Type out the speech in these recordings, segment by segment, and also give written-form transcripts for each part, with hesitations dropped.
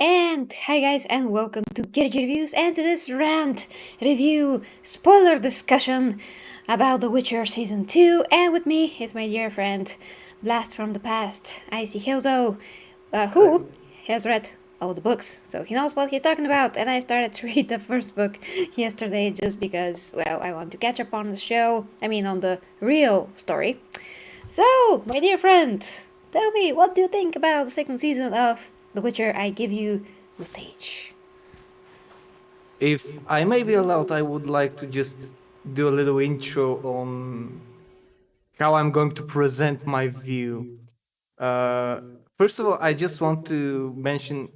And hi guys, and welcome to Ciri Reviews and to this rant review spoiler discussion about The Witcher Season 2. And with me is my dear friend, Blast from the Past, Icy Hilzo, who has read all the books, so he knows what he's talking about. And I started to read the first book yesterday just because, well, I want to catch up on the show, on the real story. So, my dear friend, tell me, what do you think about the second season of The Witcher? I give you the stage. If I may be allowed, I would like to just do a little intro on how I'm going to present my view. Uh, First of all, I just want to mention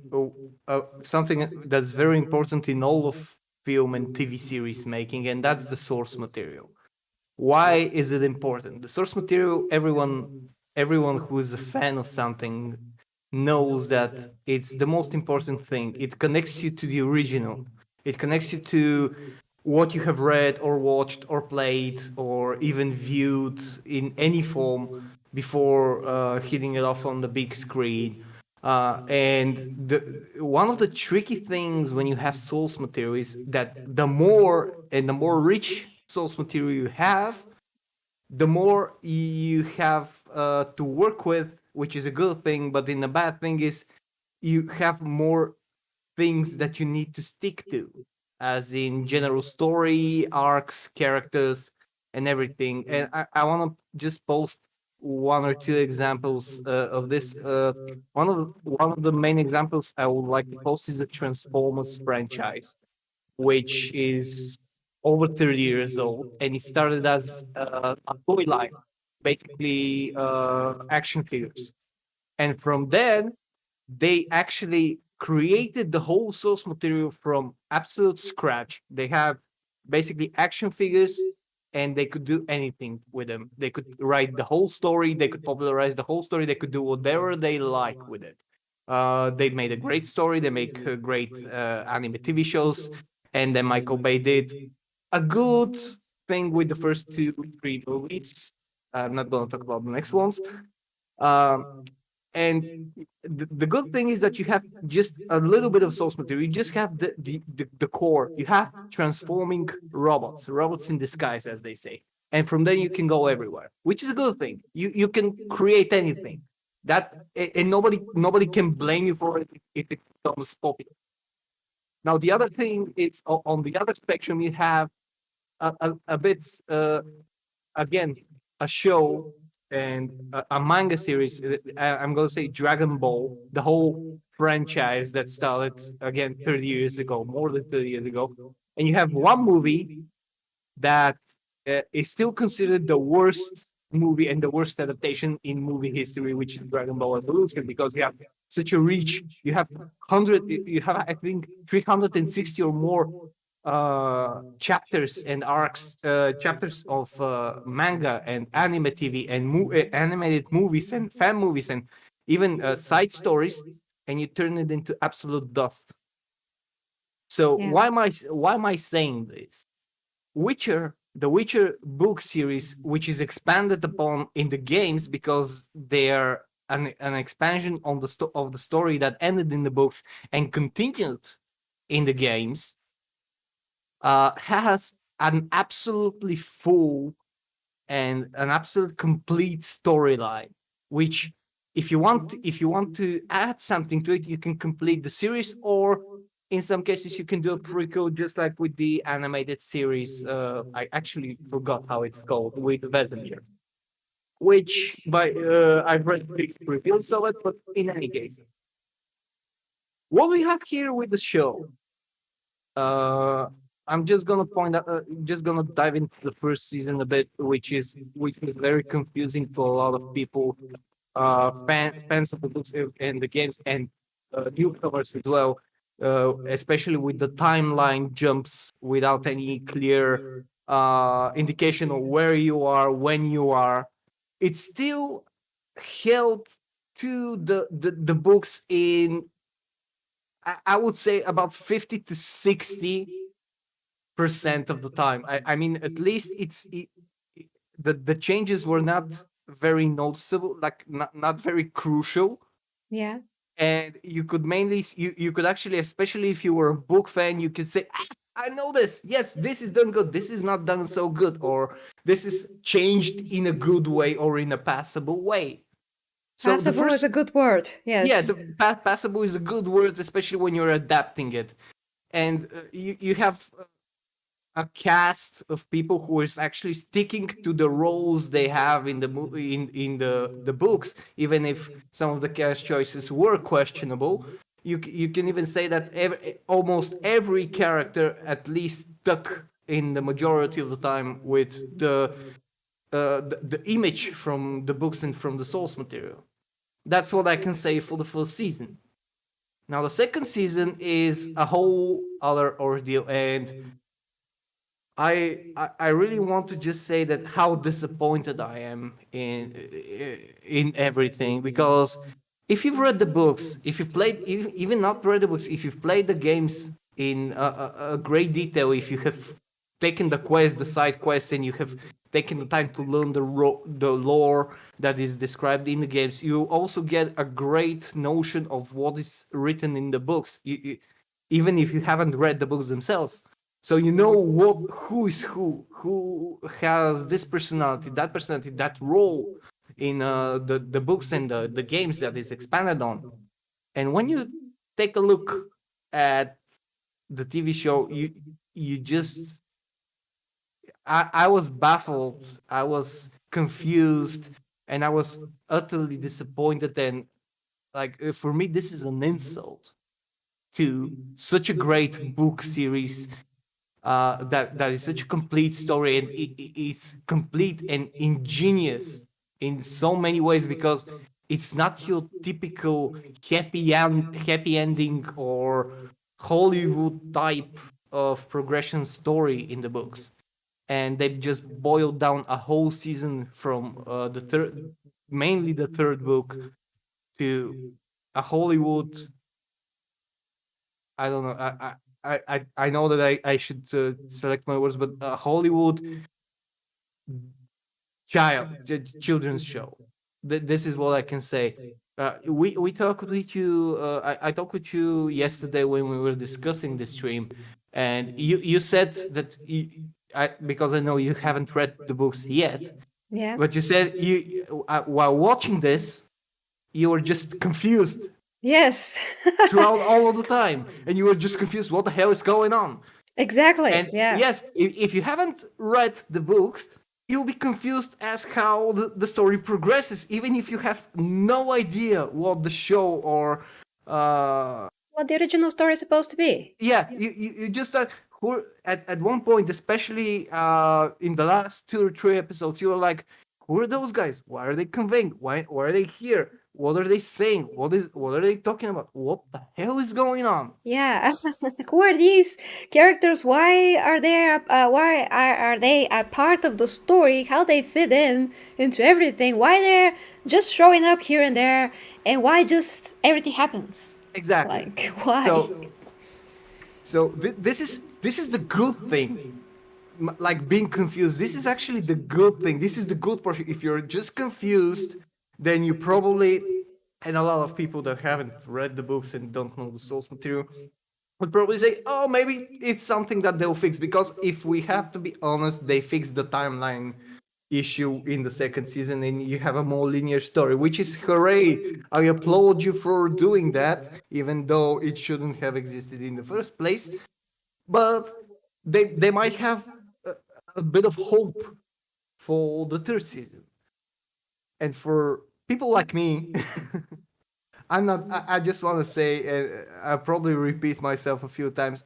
something that's very important in all of film and TV series making, and that's the source material. Why is it important? The source material, everyone who is a fan of something knows that it's the most important thing. It connects you to the original. It connects you to what you have read or watched or played or even viewed in any form before hitting it off on the big screen. One of the tricky things when you have source material is that the more rich source material you have, the more you have to work with, which is a good thing. But then the bad thing is you have more things that you need to stick to, as in general story, arcs, characters, and everything. And I want to just post one or two examples of this. One of the main examples I would like to post is the Transformers franchise, which is over 30 years old, and it started as a toy line, basically action figures. And from then, they actually created the whole source material from absolute scratch. They have basically action figures, and they could do anything with them. They could write the whole story, they could popularize the whole story, they could do whatever they like with it. They made a great story, they make great anime TV shows, and then Michael Bay did a good thing with the first two, three movies. I'm not going to talk about the next ones. Um, and the good thing is that you have just a little bit of source material. You just have the core. You have transforming robots in disguise, as they say. And from then you can go everywhere, which is a good thing. You can create anything. And nobody can blame you for it if it becomes popular. Now the other thing is on the other spectrum you have a bit again a show and a manga series. I'm going to say Dragon Ball, the whole franchise that started again 30 years ago, more than 30 years ago. And you have one movie that is still considered the worst movie and the worst adaptation in movie history, which is Dragon Ball Evolution, because you have such a reach. You have I think 360 or more chapters and arcs, chapters of manga and anime TV and animated movies and fan movies and even side stories, and you turn it into absolute dust. So Yeah. why am I saying this? The Witcher book series, which is expanded upon in the games because they are an expansion on of the story that ended in the books and continued in the games, has an absolutely full and an absolute complete storyline. Which, if you want to add something to it, you can complete the series, or in some cases you can do a prequel, just like with the animated series. I actually forgot how it's called, with Vesemir, which by I've read mixed reviews of it, but in any case, what we have here with the show, uh, I'm just gonna point out, just gonna dive into the first season a bit, which is very confusing for a lot of people, fans of the books and the games, and newcomers as well, especially with the timeline jumps without any clear indication of where you are, when you are. It's still held to the books in, I would say, about 50 to 60% of the time. I mean, at least the changes were not very noticeable, like not very crucial. Yeah. and you could you could actually, especially if you were a book fan, you could say, "Ah, I know this. Yes, this is done good. This is not done so good, or this is changed in a good way or in a passable way." So the Passable is first, a good word. yeah, Yes. the passable is a good word, especially when you're adapting it, and you have a cast of people who is actually sticking to the roles they have in the in the books, even if some of the cast choices were questionable. You can even say that almost every character at least stuck in the majority of the time with the image from the books and from the source material. That's what I can say for the first season. Now the second season is a whole other ordeal, and I really want to just say that how disappointed I am in everything, because if you've read the books, if you've played, even not read the books, if you've played the games in a great detail, if you have taken the quest, the side quests, and you have taken the time to learn the lore that is described in the games, you also get a great notion of what is written in the books, even if you haven't read the books themselves. So you know who is who has this personality, that role in the books and the games that is expanded on. And when you take a look at the TV show, you just I was baffled, I was confused, and I was utterly disappointed. And like for me, this is an insult to such a great book series, that is such a complete story, and it's complete and ingenious in so many ways, because it's not your typical happy ending or Hollywood type of progression story in the books, and they just boiled down a whole season from the third, mainly the third book, to a Hollywood. I don't know. I know that I should select my words, but a Hollywood children's show. This is what I can say. We talked with you. I talked with you yesterday when we were discussing the stream, and you said that because I know you haven't read the books yet, Yeah. but you said while watching this, you were just confused Yes. throughout all of the time, and you were just confused. What the hell is going on? Exactly. And Yeah. yes, if you haven't read the books, you'll be confused as how the story progresses, even if you have no idea what the show or What the original story is supposed to be. yeah, you just who at one point, especially in the last 2 or 3 episodes, you were like, who are those guys? Why are they conveying? Why are they here? What are they saying? What are they talking about? What the hell is going on? Yeah. Who are these characters? Why are they? Why are they a part of the story? How they fit in into everything? Why they're just showing up here and there? And why just everything happens? Exactly. Like why? So this is the good thing. Like being confused, this is actually the good thing. This is the good portion. If you're just confused, then you probably, and a lot of people that haven't read the books and don't know the source material would probably say, oh, maybe it's something that they'll fix, because if we have to be honest, they fixed the timeline issue in the second season, and you have a more linear story, which is hooray. I applaud you for doing that, even though it shouldn't have existed in the first place. But they might have a, a bit of hope for the third season. And for people like me, I'm not. I just want to say, I probably repeat myself a few times.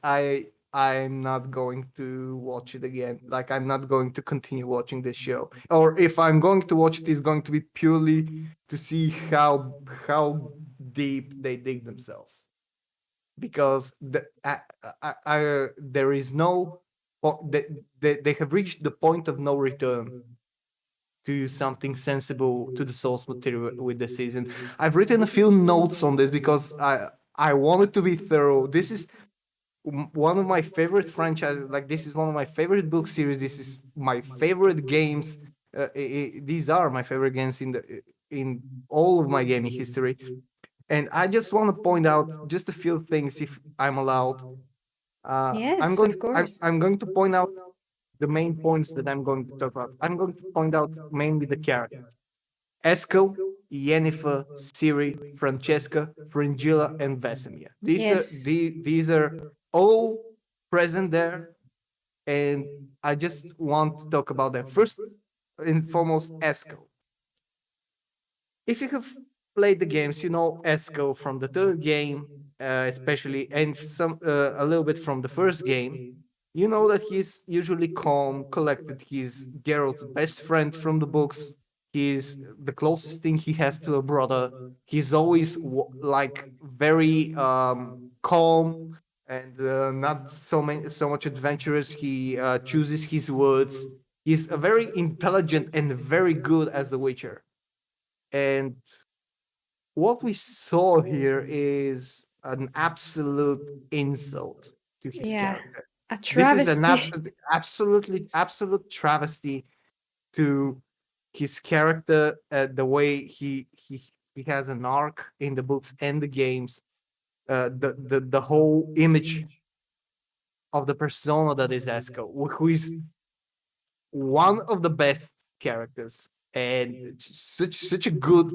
I'm not going to watch it again. Like I'm not going to continue watching this show. Or if I'm going to watch it, it's going to be purely to see how deep they dig themselves. Because there is no they have reached the point of no return to something sensible to the source material with the season. I've written a few notes on this because I wanted to be thorough. This is one of my favorite franchises. Like this is one of my favorite book series. This is my favorite games. These are my favorite games in all of my gaming history. And I just want to point out just a few things, if I'm allowed. Yes, of course. I'm going to point out the main points that I'm going to talk about. I'm going to point out mainly the characters: Esco, Yennefer, Ciri, Francesca, Fringilla, and Vesemir. Yes. These are all present there, and I just want to talk about them. First and foremost, Esco. If you have played the games, you know Esco from the third game, especially, and some a little bit from the first game. You know that he's usually calm, collected. He's Geralt's best friend from the books. He's the closest thing he has to a brother. He's always like very calm and not so much adventurous. He chooses his words. He's a very intelligent and very good as a witcher. And what we saw here is an absolute insult to his Yeah. character. A This is an travesty. absolute travesty to his character. The way he has an arc in the books and the games. The whole image of the persona that is Esco, who is one of the best characters, and such a good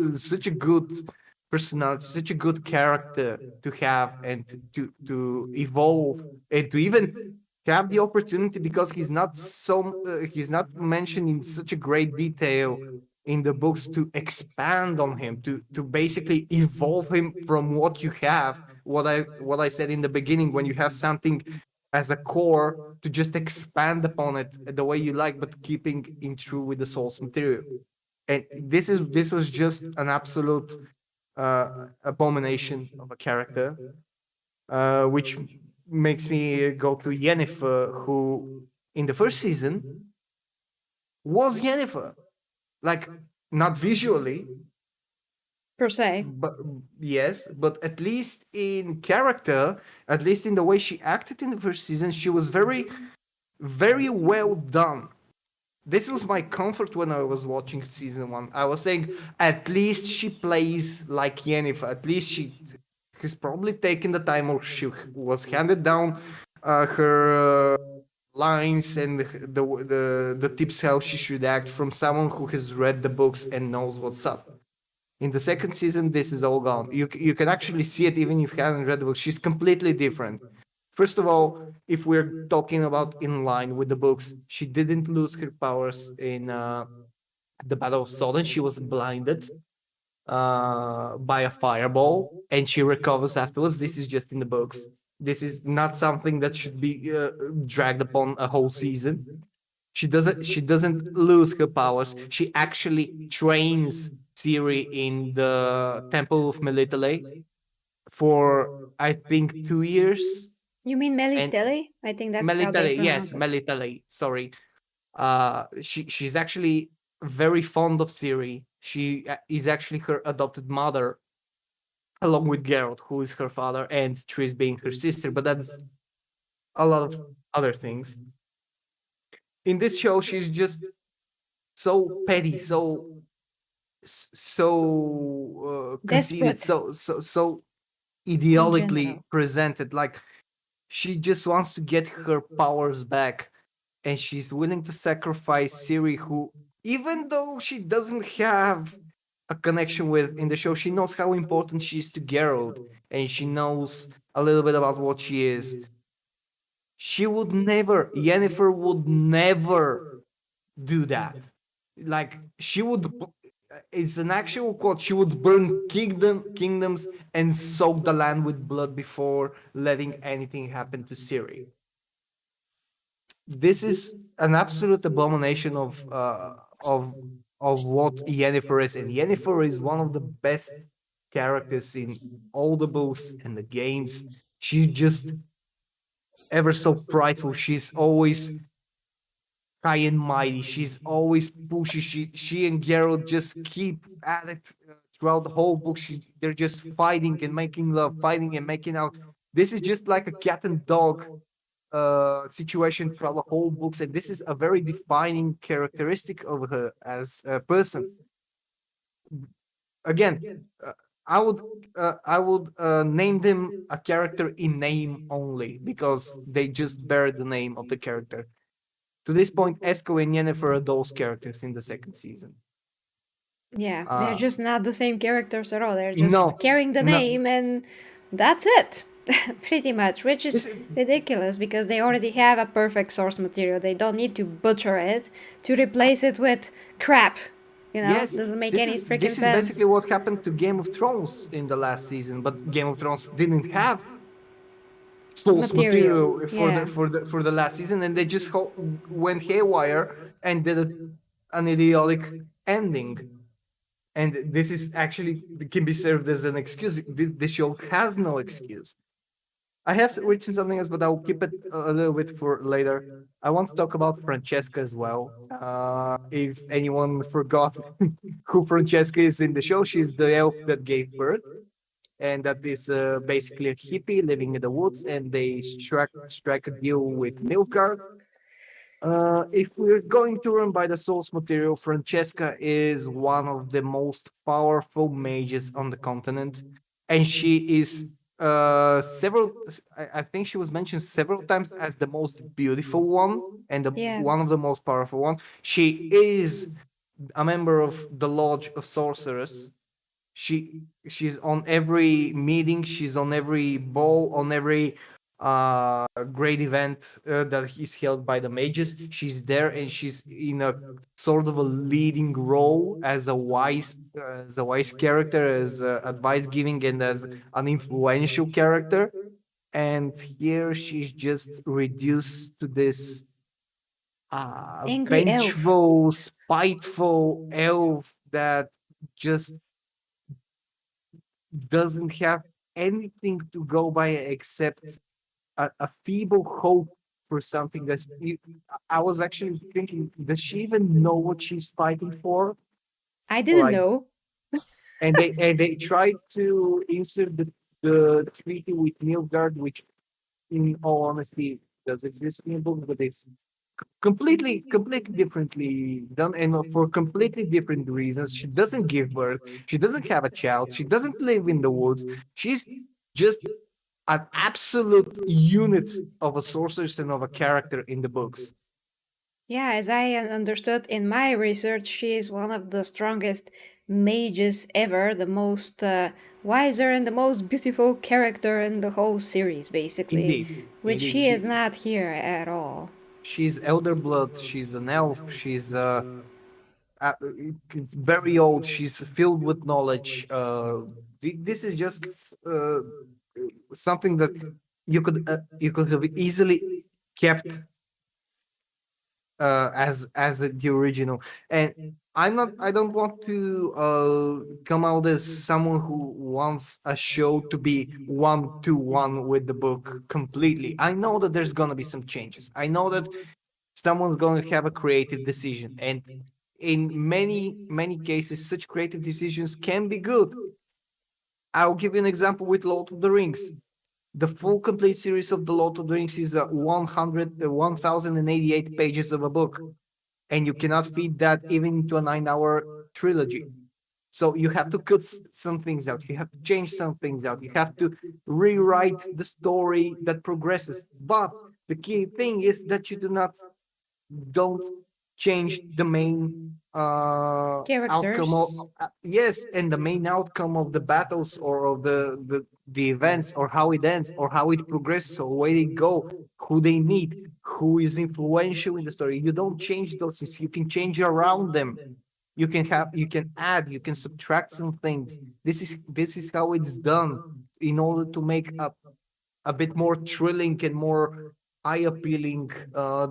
personality, such a good character to have, and to evolve, and to even have the opportunity, because he's not mentioned in such a great detail in the books, to expand on him, to basically evolve him from what you have. What I said in the beginning: when you have something as a core, to just expand upon it the way you like, but keeping in true with the source material. And this was just an absolute abomination of a character, which makes me go to Yennefer, who in the first season was Yennefer, like, not visually, Per se. but yes, but at least in character, at least in the way she acted in the first season, she was very well done. This was my comfort when I was watching season one. I was saying, at least she plays like Yennefer. At least she has probably taken the time, or she was handed down her lines and the tips how she should act from someone who has read the books and knows what's up. In the second season, this is all gone. You can actually see it even if you haven't read the book. She's completely different. First of all, if we're talking about in line with the books, she didn't lose her powers in the Battle of Sodden. She was blinded by a fireball, and she recovers afterwards. This is just in the books. This is not something that should be dragged upon a whole season. She doesn't lose her powers. She actually trains Ciri in the Temple of Melitele for, I think, 2 years. You mean And Melitele? I think that's how they Melitele, pronounce yes, it. Melitele. Sorry. She's actually very fond of Ciri. She is actually her adopted mother, along with Geralt, who is her father, and Triss being her sister. But that's a lot of other things. In this show, she's just so petty, conceited, Desperate so in ideologically general. presented. Like, she just wants to get her powers back, and she's willing to sacrifice Ciri, who, even though she doesn't have a connection with in the show, she knows how important she is to Geralt, and she knows a little bit about what she is. She would never, Yennefer would never do that. Like, she would, it's an actual quote. She would burn kingdoms and soak the land with blood before letting anything happen to Ciri. This is an absolute abomination of what Yennefer is, and Yennefer is one of the best characters in all the books and the games. She's just ever so prideful. She's always high and mighty. She's always pushy. She and Geralt just keep at it throughout the whole book. They're just fighting and making love, fighting and making out. This is just like a cat and dog situation throughout the whole books, and this is a very defining characteristic of her as a person. Again, I would name them a character in name only because they just bear the name of the character. To this point, Esco and Yennefer are those characters in the second season. Yeah, they're Uh, just not the same characters at all. They're just no, carrying the no. name and that's it. Pretty much, which is This is ridiculous because they already have a perfect source material. They don't need to butcher it to replace it with crap. You know, yes. doesn't make any freaking This is sense. basically what happened to Game of Thrones in the last season, but Game of Thrones didn't have source Material. material Yeah. for the last season, and they just went haywire and did an idiotic ending. And this is actually can be served as an excuse. This show has no excuse. I have written something else, but I'll keep it a little bit for later. I want to talk about Francesca as well. If anyone forgot who Francesca is in the show, she's the elf that gave birth, and that is basically a hippie living in the woods, and they strike a deal with Nilfgaard. If we're going to run by the source material, Francesca is one of the most powerful mages on the continent, and she is I think she was mentioned several times as the most beautiful one and Yeah. one of the most powerful one. She is a member of the Lodge of Sorcerers. she she's on every meeting, she's on every ball, on every great event that is held by the mages. She's there, and she's in a sort of a leading role as a wise character, as advice giving, and as an influential character. And here she's just reduced to this Angry elf. vengeful, spiteful elf that just doesn't have anything to go by except a feeble hope for something that I was actually thinking, does she even know what she's fighting for? I Or didn't know. they tried to insert the treaty with Nilfgaard, which in all honesty does exist in the book, but it's completely differently done, and for completely different reasons. She doesn't give birth, she doesn't have a child, she doesn't live in the woods. She's just an absolute unit of a sorceress and of a character in the books. Yeah, as I understood in my research, she is one of the strongest mages ever, the most wiser and the most beautiful character in the whole series, basically, Indeed, which indeed. she is not here at all. She's elder blood, she's an elf, she's uh, very old, she's filled with knowledge. This is just something that you could have easily kept as the original. And I don't want to come out as someone who wants a show to be 1-to-1 with the book completely. I know that there's gonna be some changes. I know that someone's going to have a creative decision, and in many cases such creative decisions can be good. I'll give you an example with Lord of the Rings. The full complete series of the Lord of the Rings is 1088 pages of a book, and you cannot feed that even into a 9-hour trilogy. So you have to cut some things out, you have to change some things out, you have to rewrite the story that progresses. But the key thing is that you don't change the main outcome of Characters. yes, and the main outcome of the battles, or of the events, or how it ends, or how it progresses, or where they go, who they meet, who is influential in the story. You don't change those things, you can change around them. You can add, you can subtract some things. This is how it's done, in order to make a bit more thrilling and more eye appealing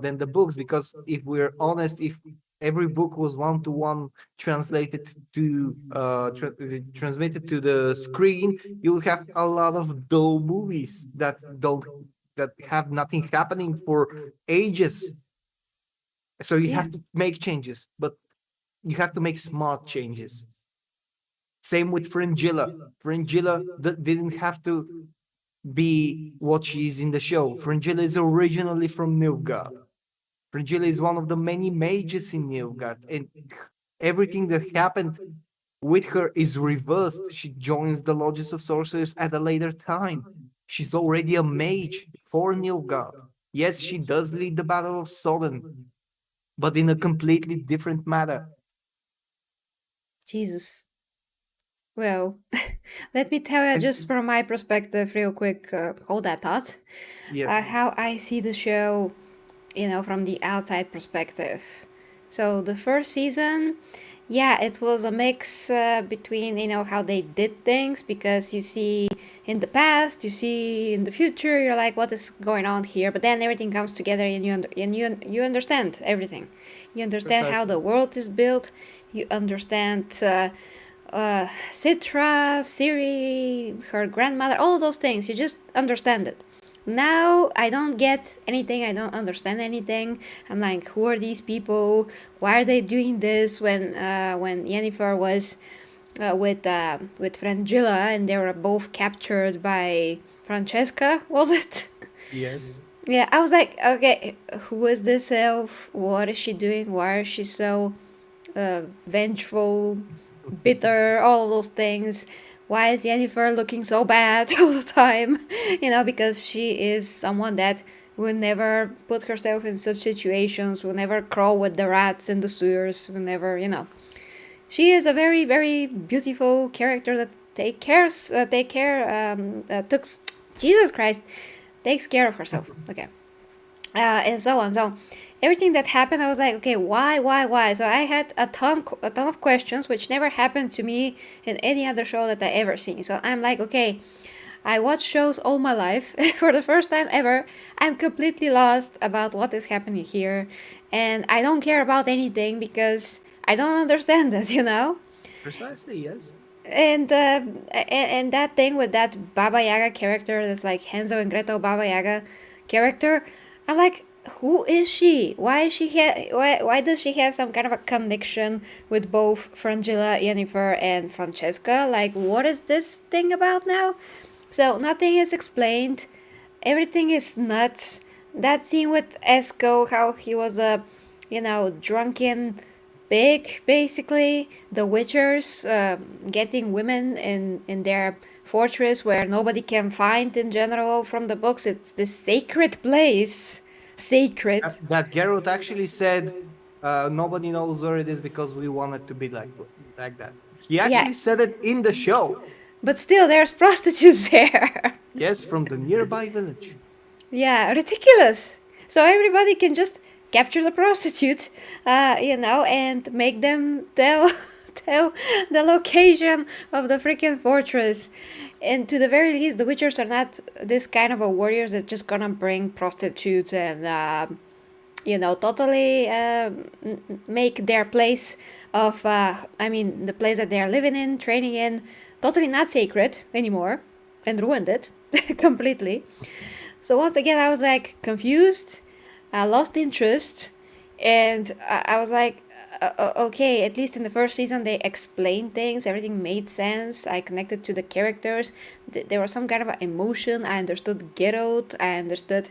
than the books. Because if we're honest, if every book was 1-to-1 translated to transmitted to the screen, you would have a lot of dull movies that have nothing happening for ages. So you Yeah. have to make changes, but you have to make smart changes. Same with Fringilla. Fringilla didn't have to be what she is in the show. Fringilla is originally from Nilfgaard. Fringilla is one of the many mages in Nilfgaard, and everything that happened with her is reversed. She joins the Lodges of Sorcerers at a later time. She's already a mage for Nilfgaard. Yes, she does lead the Battle of Sodden, but in a completely different matter. Jesus. Well, let me tell you just And from my perspective, real quick, hold that thought, yes, how I see the show, from the outside perspective. So the first season, yeah, it was a mix between, how they did things, because you see in the past, you see in the future, you're like, what is going on here? But then everything comes together and you understand everything. You understand how precisely. the world is built. You understand Citra, Ciri, her grandmother, all those things. You just understand it. Now I don't get anything. I don't understand anything. I'm like, who are these people? Why are they doing this? When Yennefer was with Frangilla and they were both captured by Francesca, was it? Yes. Yeah, I was like, okay, who is this elf? What is she doing? Why is she so vengeful, bitter, all those things? Why is Yennefer looking so bad all the time? Because she is someone that will never put herself in such situations, will never crawl with the rats in the sewers, will never. She is a very, very beautiful character that took, Jesus Christ, takes care of herself. Okay. And so on. So everything that happened, I was like, okay, why? So I had a ton of questions, which never happened to me in any other show that I ever seen. So I'm like, okay, I watch shows all my life. For the first time ever, I'm completely lost about what is happening here, and I don't care about anything because I don't understand it. Precisely, yes. And that thing with that Baba Yaga character, that's like Hansel and Gretel Baba Yaga character, I'm like, who is she? Why does she have some kind of a connection with both Frangilla, Yennefer, and Francesca? Like, what is this thing about now? So nothing is explained. Everything is nuts. That scene with Esco, how he was a, drunken pig, basically. The Witchers getting women in their fortress where nobody can find in general from the books. It's this sacred place. Sacred. That Geralt actually said, nobody knows where it is because we want it to be like that. He Yeah. actually said it in the show. But still, there's prostitutes there. Yes, from the nearby village. Yeah, ridiculous. So everybody can just capture the prostitute, and make them tell tell the location of the freaking fortress. And to the very least, the Witchers are not this kind of a warriors that just gonna bring prostitutes and totally make their place of the place that they are living in, training in, totally not sacred anymore, and ruined it completely. So once again, I was like confused, I lost interest, and I was like, okay, at least in the first season they explained things, everything made sense. I connected to the characters. There was some kind of emotion. I understood Geralt. I understood,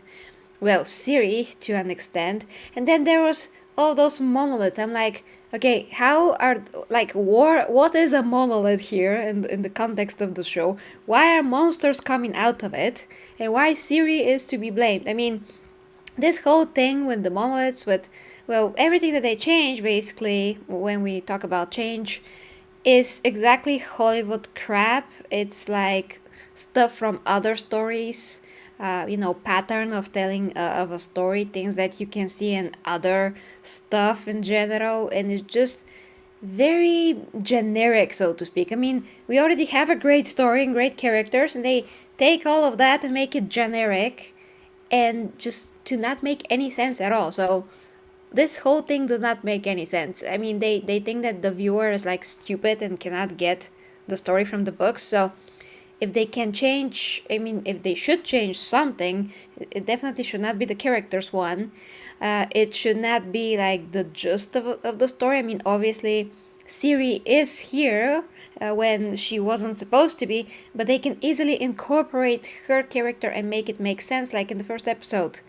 well, Ciri to an extent, and then there was all those monoliths. I'm like, okay, how are like war? What is a monolith here in the context of the show? Why are monsters coming out of it, and why Ciri is to be blamed? I mean, this whole thing with the monoliths, with, well, everything that they change basically when we talk about change is exactly Hollywood crap. It's like stuff from other stories, pattern of telling of a story, things that you can see in other stuff in general, and it's just very generic, so to speak. I mean, we already have a great story and great characters, and they take all of that and make it generic and just to not make any sense at all. So this whole thing does not make any sense. I mean, they think that the viewer is like stupid and cannot get the story from the books. So if they can change, I mean, if they should change something, it definitely should not be the characters one. It should not be like the gist of the story. I mean, obviously, Ciri is here when she wasn't supposed to be, but they can easily incorporate her character and make it make sense, like in the first episode.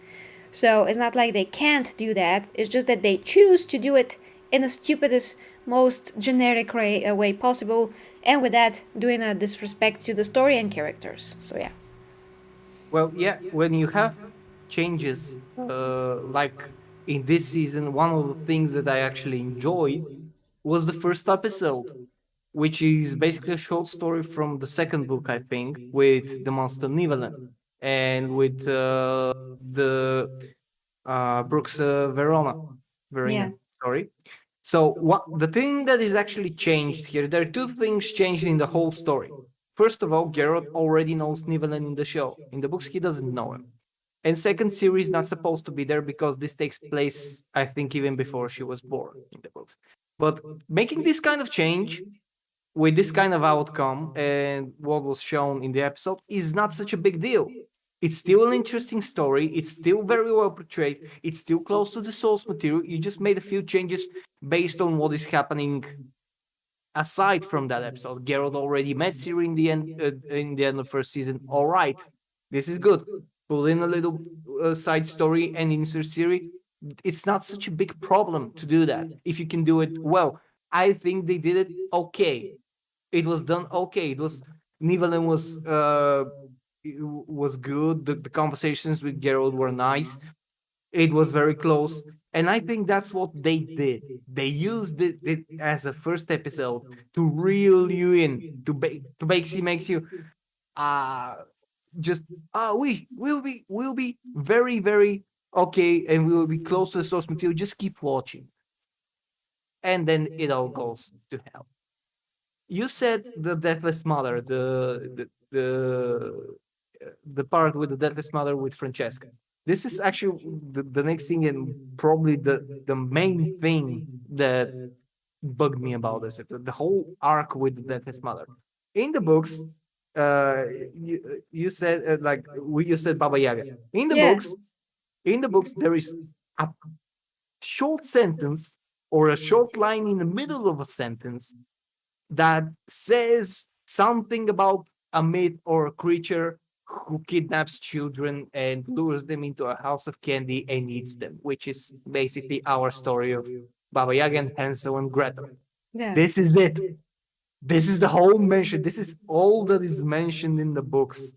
So it's not like they can't do that, it's just that they choose to do it in the stupidest, most generic way possible, and with that, doing a disrespect to the story and characters. So yeah. Well, yeah, when you have changes, like in this season, one of the things that I actually enjoyed was the first episode, which is basically a short story from the second book, I think, with the monster Nivellen and with the Brooks Yeah. Verena. Sorry. So what the thing that is actually changed here? There are two things changed in the whole story. First of all, Geralt already knows Nivellen in the show. In the books, he doesn't know him. And second, Ciri is not supposed to be there because this takes place, I think, even before she was born in the books. But making this kind of change with this kind of outcome and what was shown in the episode is not such a big deal. It's still an interesting story. It's still very well portrayed. It's still close to the source material. You just made a few changes based on what is happening aside from that episode. Geralt already met Ciri in the end of first season. All right, this is good. Pull in a little side story and insert Ciri. It's not such a big problem to do that if you can do it well. I think they did it okay. It was done okay. It was Nivellen was good. The conversations with Geralt were nice. It was very close, and I think that's what they did. They used it as a first episode to reel you in, to basically makes you uh just we'll be very very okay, and we will be close to the source material. Just keep watching, and then it all goes to hell. You said the Deathless Mother, the part with the Deathless Mother with Francesca. This is actually the next thing and probably the main thing that bugged me about this. The whole arc with the Deathless Mother. In the books, uh, you said you said Baba Yaga. In the Yeah. books, there is a short sentence or a short line in the middle of a sentence that says something about a myth or a creature who kidnaps children and lures them into a house of candy and eats them, which is basically our story of Baba Yaga and Hansel and Gretel. Yeah. This is it. This is the whole mention. This is all that is mentioned in the books.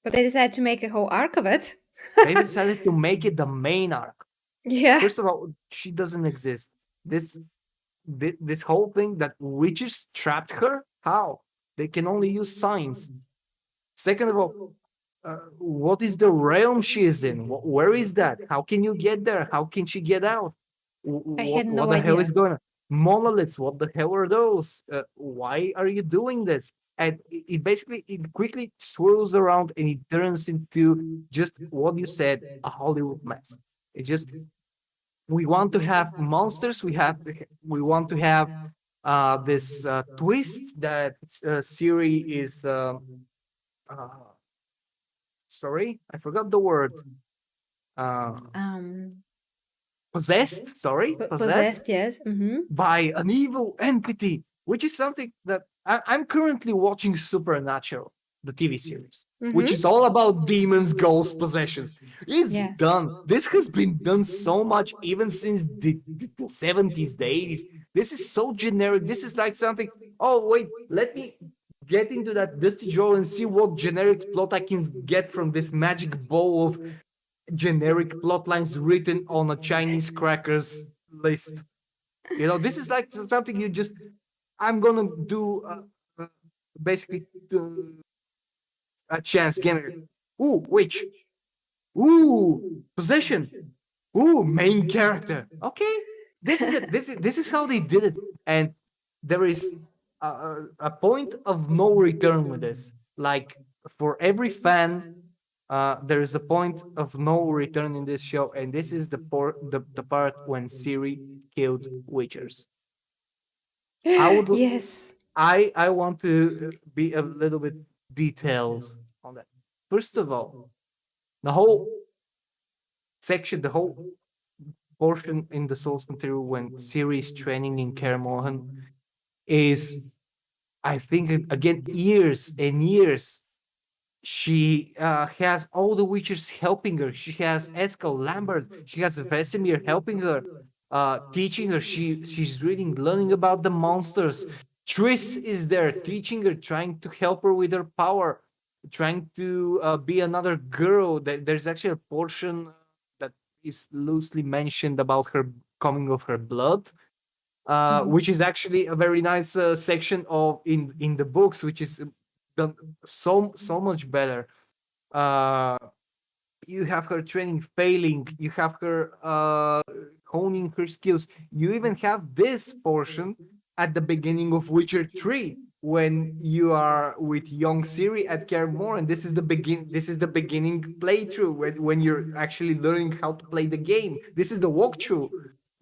But they decided to make a whole arc of it. They decided to make it the main arc. Yeah. First of all, she doesn't exist. This this whole thing that witches trapped her. How? They can only use signs. Second of all, what is the realm she is in? Where is that? How can you get there? How can she get out? I had What no the hell idea. is going on? Monoliths, what the hell are those? Why are you doing this? And it basically it quickly swirls around and it turns into just what you said, a Hollywood mess. It just we want to have monsters. We want to have this twist that Siri is uh, sorry, I forgot the word. Uh, Um, Possessed. Sorry, possessed possessed, yes. Mm-hmm. by an evil entity, which is something that I'm currently watching Supernatural, the TV series, which is Mm-hmm. all about demons, ghosts, possessions. It's Yeah. done. This has been done so much, even since the 70s, the 80s. This is so generic. This is like something. Oh, wait, let me get into that dusty drawer and see what generic plot I can get from this magic bowl of generic plot lines written on a Chinese crackers list. This is like something you just. I'm gonna do basically a chance game. Ooh, witch. Ooh, possession. Ooh, main character. Okay, this is it. This is how they did it, and there is a point of no return with this. Like for every fan, there is a point of no return in this show, and this is the part when Siri killed Witchers. I would Yes. I want to be a little bit detailed on that. First of all, the whole section, the whole portion in the source material when Siri is training in Kermohan is, I think, again, years and years. She has all the witches helping her. She has Eskel, Lambert, she has Vesemir helping her. teaching her. She's reading, learning about the monsters. Triss is there teaching her, trying to help her with her power, trying to be another girl. There's actually a portion that is loosely mentioned about her coming of her blood, Mhm. which is actually a very nice section of in the books, which is done so much better. Uh, you have her training failing, you have her honing her skills. You even have this portion at the beginning of Witcher 3 when you are with young Ciri at Kaer and this is the beginning playthrough when you're actually learning how to play the game. This is the walkthrough.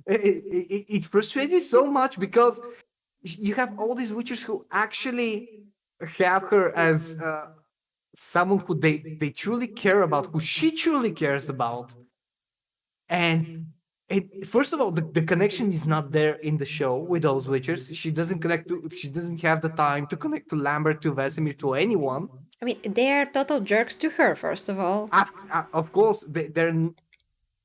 It frustrates me so much because you have all these witchers who actually have her as someone who they truly care about, who she truly cares about. And first of all, the connection is not there in the show with those witchers. She doesn't have the time to connect to Lambert, to Vesemir, to anyone. I mean, they are total jerks to her, first of all. Of course,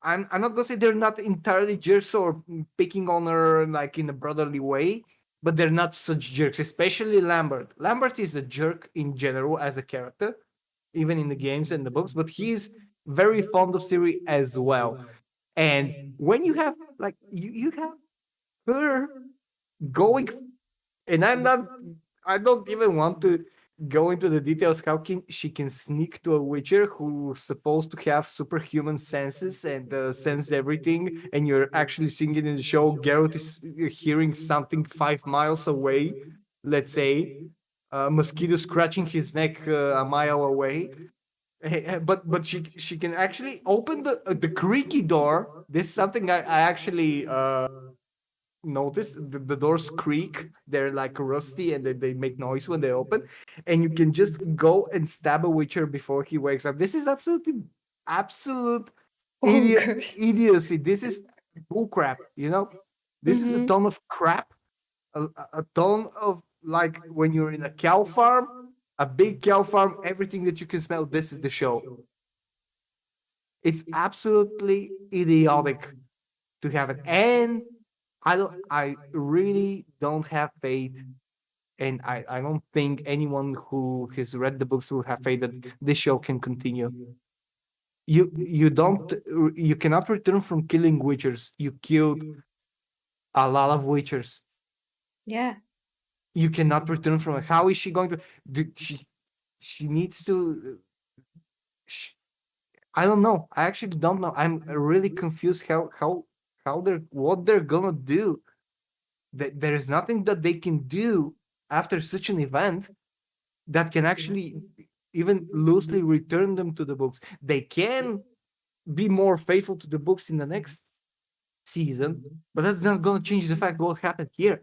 I'm not gonna say they're not entirely jerks or picking on her like in a brotherly way, but they're not such jerks, especially Lambert. Lambert is a jerk in general as a character, even in the games and the books, but he's very fond of Siri as well. And when you have like you have her going, and I don't even want to go into the details how can she can sneak to a witcher who's supposed to have superhuman senses and sense everything, and you're actually seeing it in the show. Geralt is hearing something 5 miles away, let's say, a mosquito scratching his neck a mile away. But she can actually open the creaky door. This is something I actually notice. The doors creak, they're like rusty, and they make noise when they open, and you can just go and stab a witcher before he wakes up. This is absolute Bonkers. idiocy. This is bull crap, you know. This is a Mm-hmm. ton of crap, a ton of, like, when you're in a cow farm, a big cow farm, everything that you can smell, this is the show. It's absolutely idiotic to have it. And I really don't have faith, and I don't think anyone who has read the books will have faith that this show can continue. You don't you cannot return from killing witchers. You killed a lot of witchers. Yeah. You cannot return from it. How is she going to do? She needs to. Sh I don't know. I actually don't know. I'm really confused how they're what they're gonna do. There is nothing that they can do after such an event that can actually even loosely return them to the books. They can be more faithful to the books in the next season, but that's not gonna change the fact what happened here.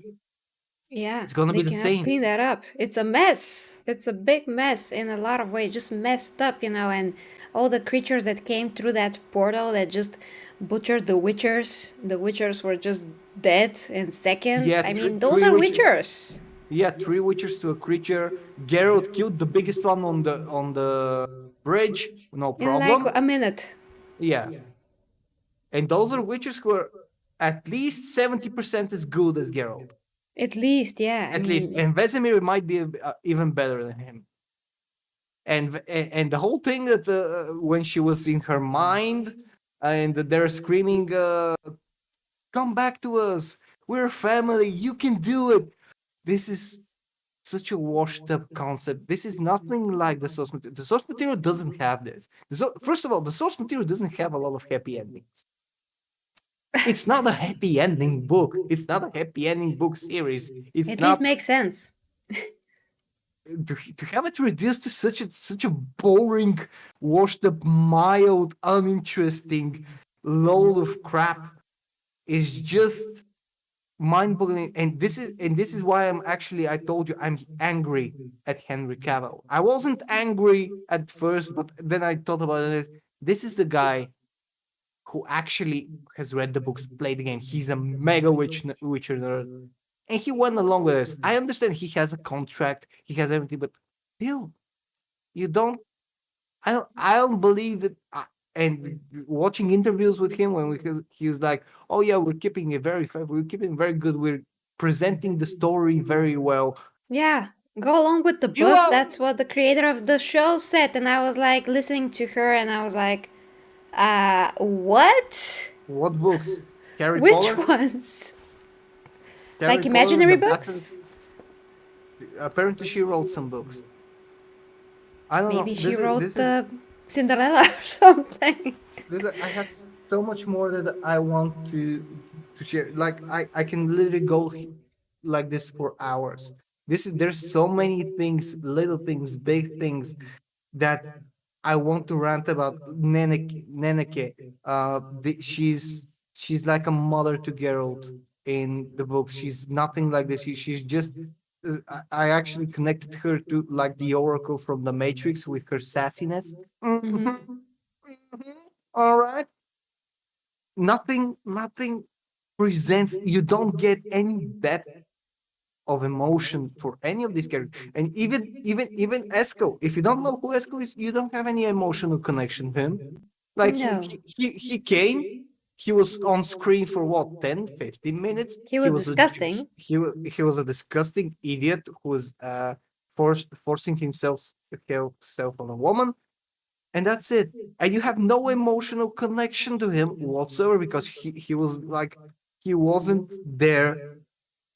Yeah, It's gonna they be the cannot same. clean that up. It's a mess. It's a big mess in a lot of ways, just messed up, and all the creatures that came through that portal that just butchered the Witchers. The Witchers were just dead in seconds. Yeah, I mean, those three are witches. Witchers. Yeah, three witches to a creature. Geralt killed the biggest one on the bridge, no In like problem. a minute. Yeah, and those are witches who are at least 70% as good as Geralt. At least, yeah. I At least, mean, and Vesemir might be even better than him. And the whole thing that when she was in her mind and they're screaming, "Come back to us! We're family. You can do it." This is such a washed up concept. This is nothing like the source material. The source material doesn't have this. First of all, the source material doesn't have a lot of happy endings. It's not a happy ending book. It's not a happy ending book series. It's at least not makes sense. to have it reduced to such a boring, washed up, mild, uninteresting load of crap is just mind-boggling. And this is why I told you I'm angry at Henry Cavill. I wasn't angry at first, but then I thought about it. This is the guy who actually has read the books, played the game. He's a mega Witcher nerd, and he went along with this. I understand he has a contract, he has everything, but still, you don't. I don't believe that. and watching interviews with him when he was like, "Oh yeah, we're keeping very good. We're presenting the story very well." Yeah, go along with the You books. are That's what the creator of the show said. And I was like listening to her and I was like, what? what books? Harry Which Potter, ones? Harry Like Potter, imaginary the Battle. books? Apparently, she wrote some books. I don't know. Maybe she This wrote is Cinderella or something. this. I have so much more that I want to share. Like I can literally go like this for hours. There's so many things, little things, big things that I want to rant about. Neneke. She's like a mother to Geralt in the books. She's nothing like this. She's just. I actually connected her to like the Oracle from the Matrix with her sassiness. Hmm. Mhm, mhm. All right. Nothing presents. You don't get any depth of emotion for any of these characters. And even Esco, if you don't know who Esco is, you don't have any emotional connection to him. Like No. he came, he was on screen for what, 10, 15 minutes. He was disgusting. He was a disgusting idiot who was forcing himself on a woman, and that's it. And you have no emotional connection to him whatsoever because he was like he wasn't there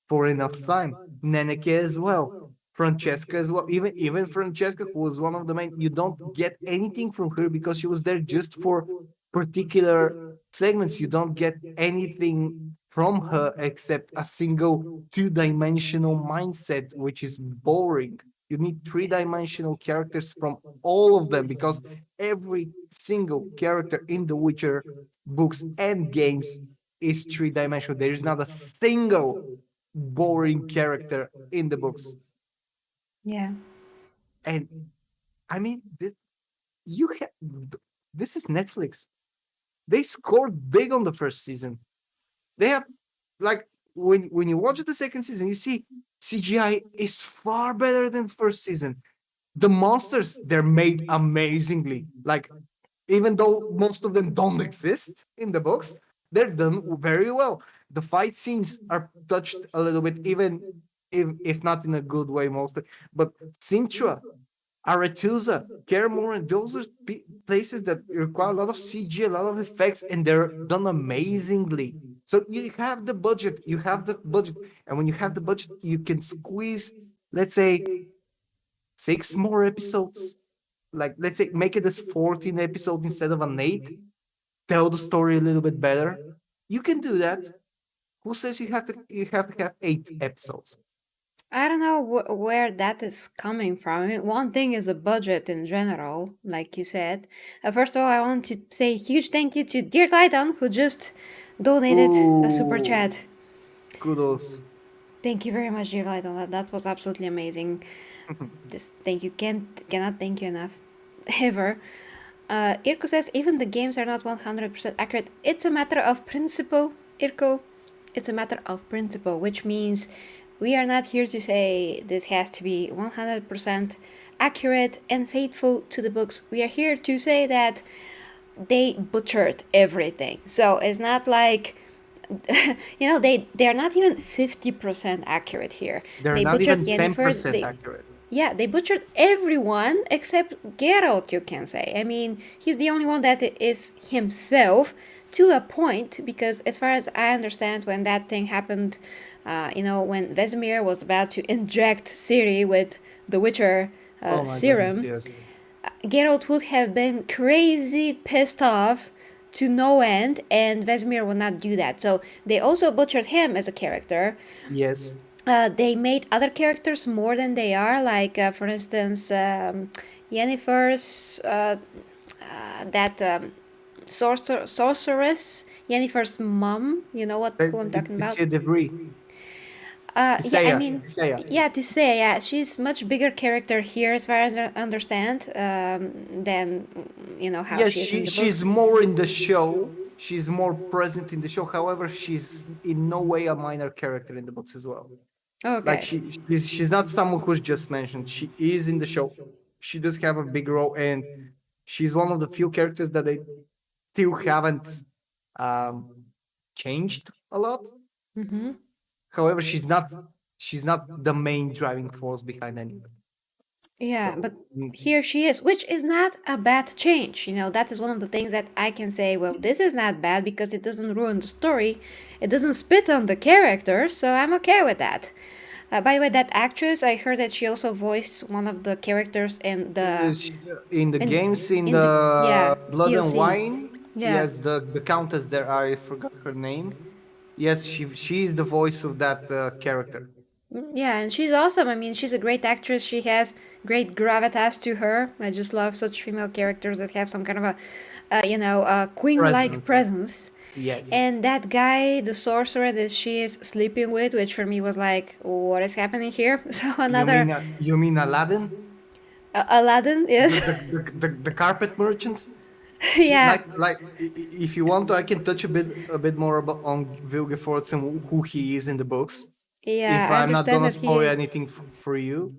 for enough time. Neneke as well. Francesca as well. Even Francesca, who was one of the main, you don't get anything from her because she was there just for particular segments. You don't get anything from her except a single two-dimensional mindset, which is boring. You need three-dimensional characters from all of them because every single character in The Witcher books and games is three-dimensional. There is not a single boring character in the books. Yeah. And I mean, you ha- this is Netflix. They scored big on the first season. They have like when you watch the second season, you see CGI is far better than first season. The monsters they're made amazingly. Like even though most of them don't exist in the books, they're done very well. The fight scenes are touched a little bit, even if not in a good way mostly. But Sintra, Aretusa, Karamora, those are places that require a lot of CG, a lot of effects, and they're done amazingly. So you have the budget, and when you have the budget, you can squeeze, let's say, 6 more episodes. Like, let's say, make it as 14 episodes instead of an 8. Tell the story a little bit better. You can do that. Who says you have to have 8 episodes? I don't know where that is coming from. I mean, one thing is a budget in general, like you said. First of all, I want to say a huge thank you to Dear Titan, who just donated a super Ooh, chat. kudos. Thank you very much, Dear Titan. That was absolutely amazing. Just thank you. Cannot thank you enough. Ever. Irko says even the games are not 100% accurate. It's a matter of principle, Irko. It's a matter of principle, which means we are not here to say this has to be 100% accurate and faithful to the books. We are here to say that they butchered everything. So it's not like they're not even 50% accurate here. They're They not butchered even Yennefer. 10% They accurate. Yeah, they butchered everyone except Geralt, you can say. I mean, he's the only one that is himself to a point, because as far as I understand, when that thing happened, when Vesemir was about to inject Ciri with the Witcher Oh my goodness, serum, yes. Geralt would have been crazy pissed off to no end, and Vesemir would not do that. So they also butchered him as a character. Yes. They made other characters more than they are, like for instance, Yennefer's that sorceress, Yennefer's mom. You know what who I'm talking about? It's a debris. Yeah, I Tisea. mean, Tisea. yeah, to say, yeah, she's much bigger character here, as far as I understand, than how Yes, she is in the she's books. more in the show. She's more present in the show. However, she's in no way a minor character in the books as well. Like Okay. she's not someone who's just mentioned. She is in the show. She does have a big role, and she's one of the few characters that they still haven't um, changed a lot. Mm-hmm. However, she's not the main driving force behind anything. Yeah, So but here she is, which is not a bad change. That is one of the things that I can say, well, this is not bad because it doesn't ruin the story. It doesn't spit on the character, so I'm okay with that. By the way, that actress, I heard that she also voiced one of the characters in the in the games, in in the the yeah, Blood and DLC. Wine, Yeah. yes, the countess there, I forgot her name. Yes, she's the voice of that character. Yeah, and she's awesome. I mean, she's a great actress. She has great gravitas to her. I just love such female characters that have some kind of a queen-like Presence. presence. Yes. And that guy, the sorcerer that she is sleeping with, which for me was like, what is happening here? So another You mean Aladdin, Aladdin, the yes, the, the carpet merchant? yeah, If you want to, I can touch a bit more about on Vilgefortz and who he is in the books. yeah. If I I'm not understand gonna that he spoil is. anything for you.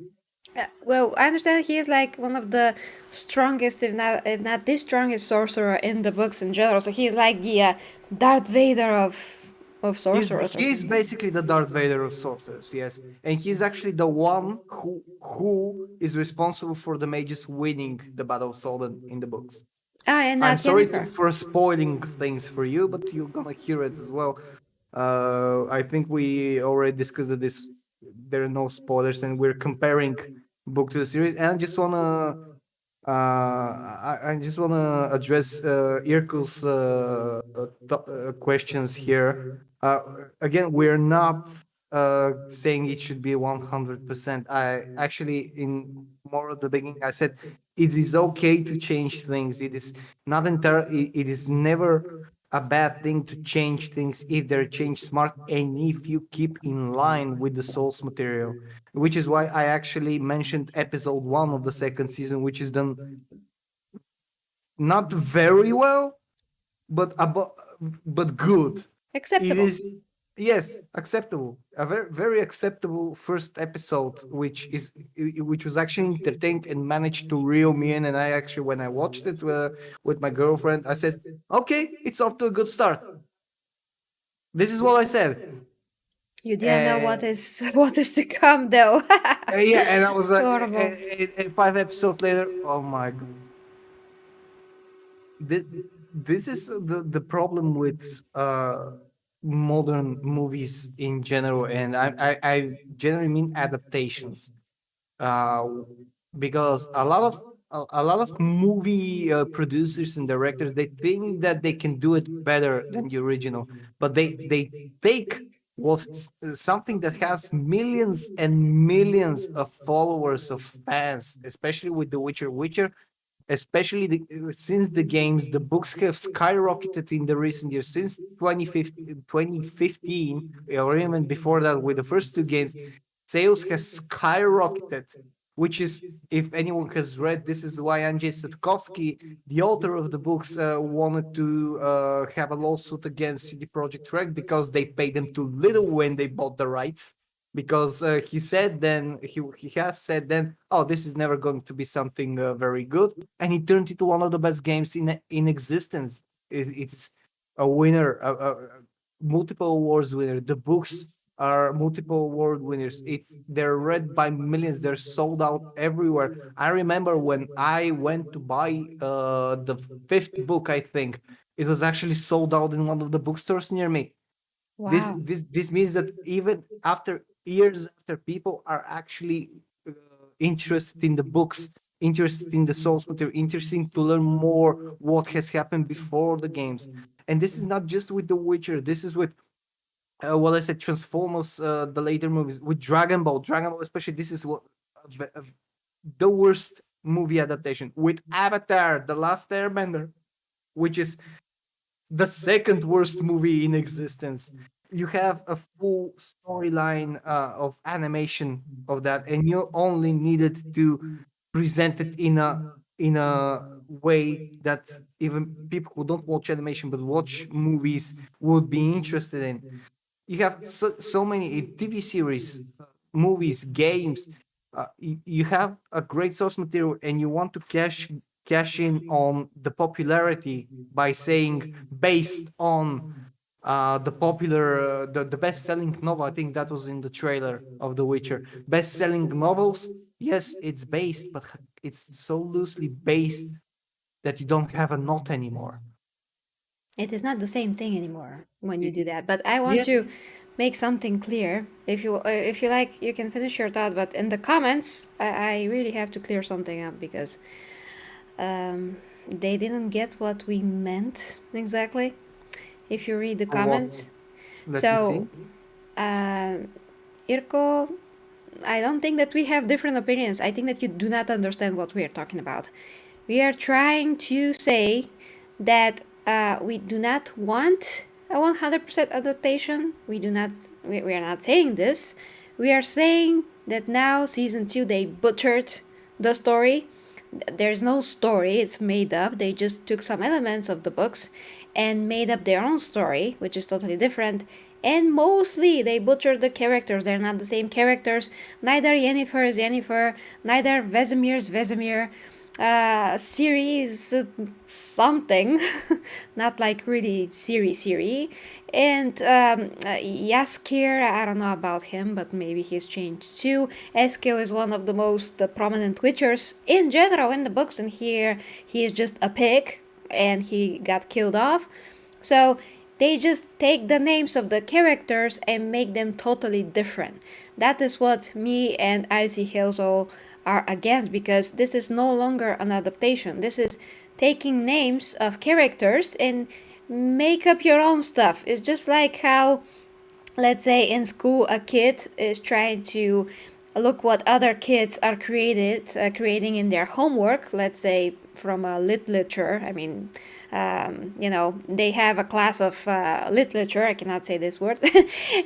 Well, I understand he is like one of the strongest, if not the strongest sorcerer in the books in general. So he's like the Darth Vader of sorcerers or He's something. basically the Darth Vader of sorcerers, yes, and he's actually the one who is responsible for the mages winning the Battle of Solden in the books. Ah, and I'm not sorry Yennefer. for spoiling things for you, but you're gonna hear it as well. I think we already discussed that this there are no spoilers, and we're comparing book to the series. And I just wanna address Irkul's questions here. Uh, Again, we're not saying it should be 100%. I actually, in more of the beginning, I said it is okay to change things. It is not entirely. It is never a bad thing to change things if they're changed smart and if you keep in line with the source material, which is why I actually mentioned episode 1 of the second season, which is done not very well, but but good. It Acceptable. is, yes, acceptable. A very acceptable first episode, which was actually entertained and managed to reel me in. And I actually, when I watched it with my girlfriend, I said, "Okay, it's off to a good start." This is what I said. You didn't know Uh, what is what is to come, though. yeah, and I was like, Horrible. and 5 episodes later, oh my god, this, this is the problem with modern movies in general, and I generally mean adaptations, uh, because a lot of movie producers and directors, they think that they can do it better than the original, but they take something that has millions and millions of followers of fans, especially with The Witcher. Especially since the games, the books have skyrocketed in the recent years. Since 2015, or even before that, with the first two games, sales have skyrocketed. Which is, if anyone has read, this is why Andrzej Sapkowski, the author of the books, wanted to have a lawsuit against CD Projekt Red because they paid them too little when they bought the rights. Because he has said then, oh, this is never going to be something very good, and he turned into one of the best games in existence. It's a winner, a multiple awards winner. The books are multiple award winners. They're read by millions. They're sold out everywhere. I remember when I went to buy the fifth book, I think it was actually sold out in one of the bookstores near me. This Wow. this this means that even after years after, people are actually interested in the books, interested in the source material, interested to learn more what has happened before the games. And this is not just with The Witcher. This is with what I said, Transformers, the later movies, with Dragon Ball. Dragon Ball, especially, this is the worst movie adaptation. With Avatar, The Last Airbender, which is the second worst movie in existence. You have a full storyline of animation of that, and you only needed to present it in a way that even people who don't watch animation but watch movies would be interested in. You have so many TV series, movies, games. You have a great source material, and you want to cash. cash in on the popularity by saying based on the best-selling novel. I think that was in the trailer of The Witcher. Best-selling novels. Yes, it's based, but it's so loosely based that you don't have a knot anymore. It is not the same thing anymore when you do that. But I want Yes, to make something clear. If you like, you can finish your thought. But in the comments, I really have to clear something up because they didn't get what we meant exactly. If you read the for what? comments, Let me so see. uh, Irko, I don't think that we have different opinions. I think that you do not understand what we are talking about. We are trying to say that we do not want a 100% adaptation. We do not. We are not saying this. We are saying that now season 2 they butchered the story. There's no story, it's made up. They just took some elements of the books and made up their own story, which is totally different. And mostly they butchered the characters. They're not the same characters. Neither Yennefer is Yennefer, neither Vesemir is Vesemir. Ciri is something, not like really Ciri. And Yaskir, I don't know about him, but maybe he's changed too. Eskil is one of the most prominent Witchers in general in the books, and here he is just a pig and he got killed off. So they just take the names of the characters and make them totally different. That is what me and Icy Hazel are against, because this is no longer an adaptation. This is taking names of characters and make up your own stuff. It's just like how, let's say in school, a kid is trying to look what other kids are creating in their homework, let's say from literature. I mean, they have a class of literature. I cannot say this word.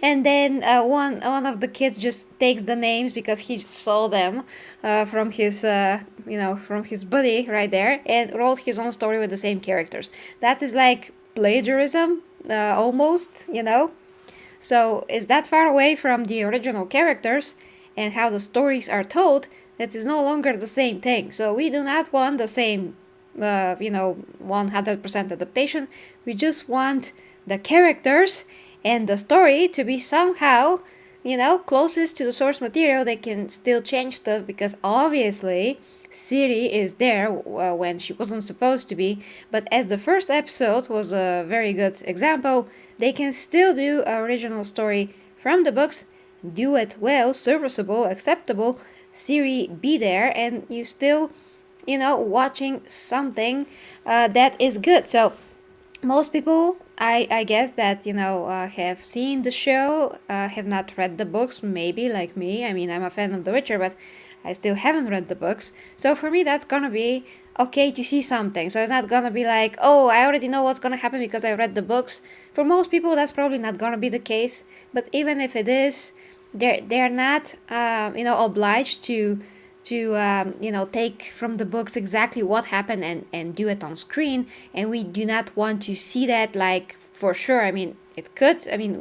And then one of the kids just takes the names because he saw them from his from his buddy right there, and wrote his own story with the same characters. That is like plagiarism, almost. So it's that far away from the original characters and how the stories are told that is no longer the same thing. So we do not want the same, 100% adaptation. We just want the characters and the story to be somehow, closest to the source material. They can still change stuff because obviously Ciri is there when she wasn't supposed to be. But as the first episode was a very good example, they can still do an original story from the books, do it well, serviceable, acceptable. Ciri be there, and you still, watching something that is good. So most people, I guess that have seen the show, have not read the books, maybe like me. I mean, I'm a fan of The Witcher, but I still haven't read the books. So for me, that's gonna be okay to see something. So it's not gonna be like, oh, I already know what's gonna happen because I read the books. For most people, that's probably not gonna be the case. But even if it is, they're not obliged to take from the books exactly what happened and do it on screen. And we do not want to see that, like, for sure. I mean,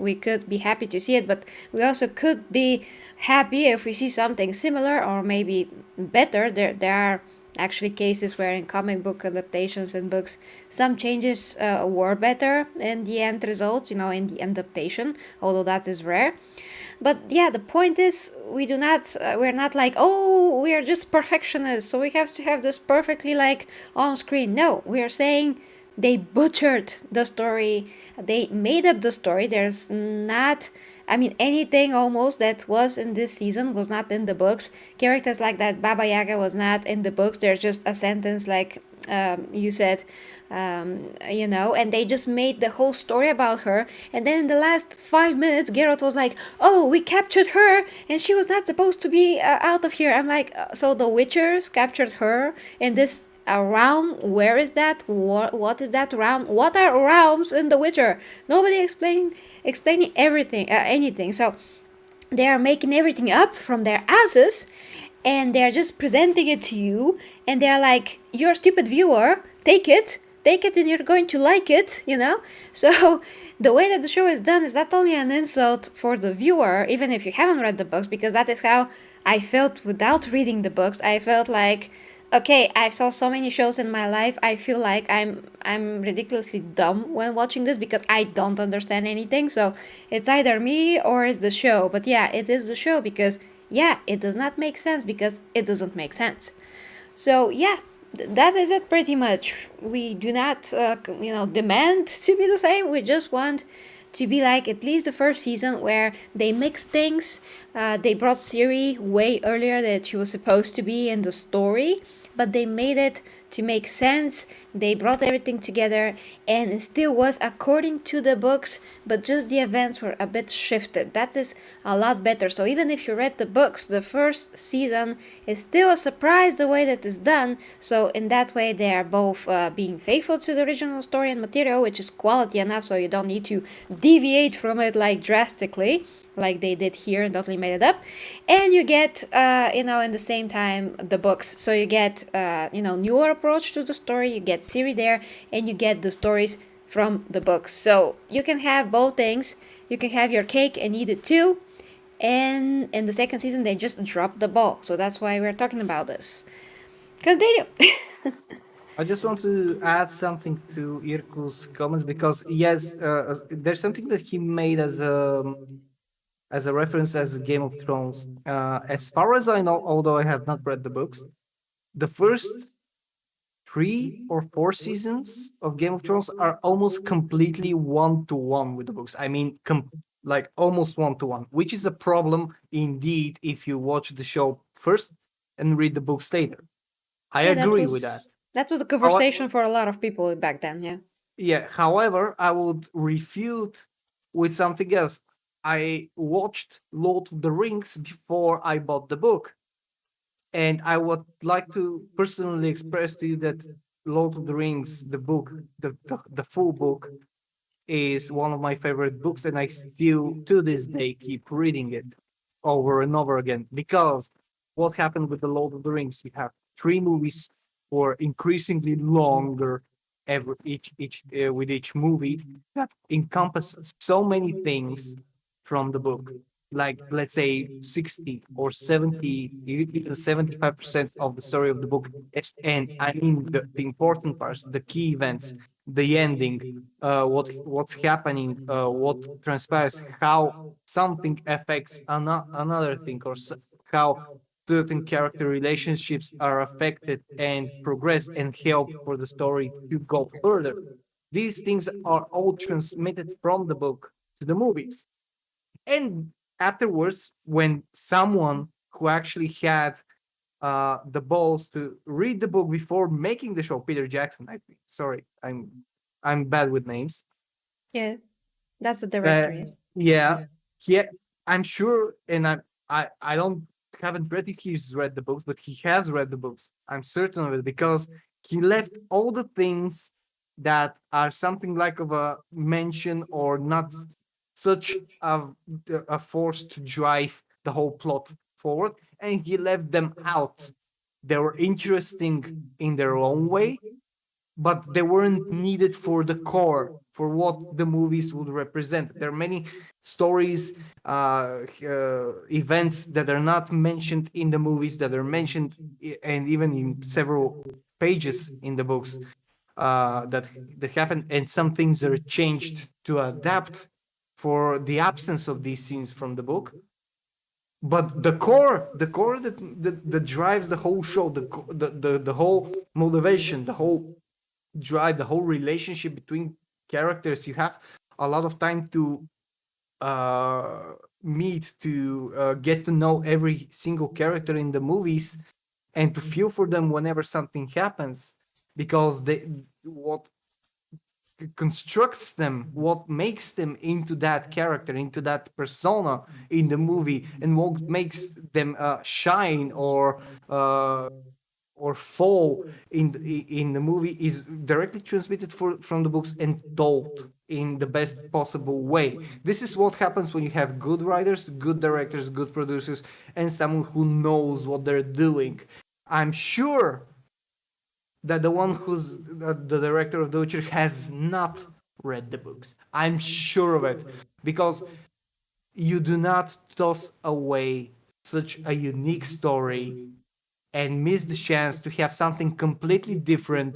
we could be happy to see it, but we also could be happy if we see something similar or maybe better. There are actually cases where in comic book adaptations and books some changes were better in the end result, in the adaptation, although that is rare. But yeah, the point is, we're not like, oh, we are just perfectionists, so we have to have this perfectly like on screen. No, we are saying they butchered the story, they made up the story. There's not, I mean, anything almost that was in this season was not in the books. Characters like that Baba Yaga was not in the books. There's just a sentence like you said, and they just made the whole story about her. And then in the last 5 minutes, Geralt was like, oh, we captured her and she was not supposed to be out of here. I'm like, so the Witchers captured her in this a realm? Where is that? What is that realm? What are realms in The Witcher? Nobody explaining everything, anything. So they are making everything up from their asses, and they're just presenting it to you, and they're like, you're a stupid viewer, take it, and you're going to like it. So the way that the show is done is not only an insult for the viewer, even if you haven't read the books, because that is how I felt without reading the books. I felt like Okay, I've saw so many shows in my life. I feel like I'm ridiculously dumb when watching this because I don't understand anything. So it's either me or it's the show. But yeah, it is the show because yeah, it does not make sense because it doesn't make sense. So yeah, that is it pretty much. We do not, demand to be the same. We just want to be like at least the first season where they mixed things. They brought Siri way earlier than she was supposed to be in the story, but they made it to make sense. They brought everything together, and it still was according to the books, but just the events were a bit shifted. That is a lot better. So even if you read the books, the first season is still a surprise the way that is done. So in that way, they are both being faithful to the original story and material, which is quality enough, so you don't need to deviate from it like drastically like they did here and totally made it up. And you get, in the same time, the books. So you get, newer approach to the story. You get Siri there, and you get the stories from the books. So you can have both things. You can have your cake and eat it too. And in the second season, they just dropped the ball. So that's why we're talking about this. Continue. I just want to add something to Irku's comments because yes, there's something that he made as a reference as Game of Thrones. As far as I know, although I have not read the books, the first 3 or 4 seasons of Game of Thrones are almost completely one to one with the books. I mean, like almost one to one, which is a problem indeed if you watch the show first and read the books later. I Yeah, that agree with that. was that was a How, conversation for a lot of people back then. Yeah. yeah, however, I would refute with something else. I watched Lord of the Rings before I bought the book. And I would like to personally express to you that Lord of the Rings, the book, the full book, is one of my favorite books, and I still to this day keep reading it over and over again. Because what happened with the Lord of the Rings? You have 3 movies or increasingly longer every each with each movie that encompass so many things from the book. Like let's say 60 or 70, even 75% of the story of the book. And I mean the important parts, the key events, the ending, what's happening, what transpires, how something affects another thing, or how certain character relationships are affected and progress and help for the story to go further. These things are all transmitted from the book to the movies. And afterwards, when someone who actually had the balls to read the book before making the show, Peter Jackson, I think. Sorry, I'm bad with names. Yeah, that's the Uh, director. Yes. yeah, he. I'm sure, and I don't haven't read it. He's read the books, but he has read the books. I'm certain of it because he left all the things that are something like of a mention or not such a force to drive the whole plot forward, and he left them out. They were interesting in their own way, but they weren't needed for the core for what the movies would represent. There are many stories, events that are not mentioned in the movies that are mentioned and even in several pages in the books, that happen, and some things are changed to adapt for the absence of these scenes from the book. But the core that drives the whole show, the whole motivation, the whole drive, the whole relationship between characters, you have a lot of time to meet, to get to know every single character in the movies and to feel for them whenever something happens, because they what constructs them, what makes them into that character, into that persona in the movie, and what makes them shine uh, or fall in the movie is directly transmitted from the books and told in the best possible way. This is what happens when you have good writers, good directors, good producers, and someone who knows what they're doing. I'm sure that the one who's the director of The Witcher has not read the books. I'm sure of it, because you do not toss away such a unique story and miss the chance to have something completely different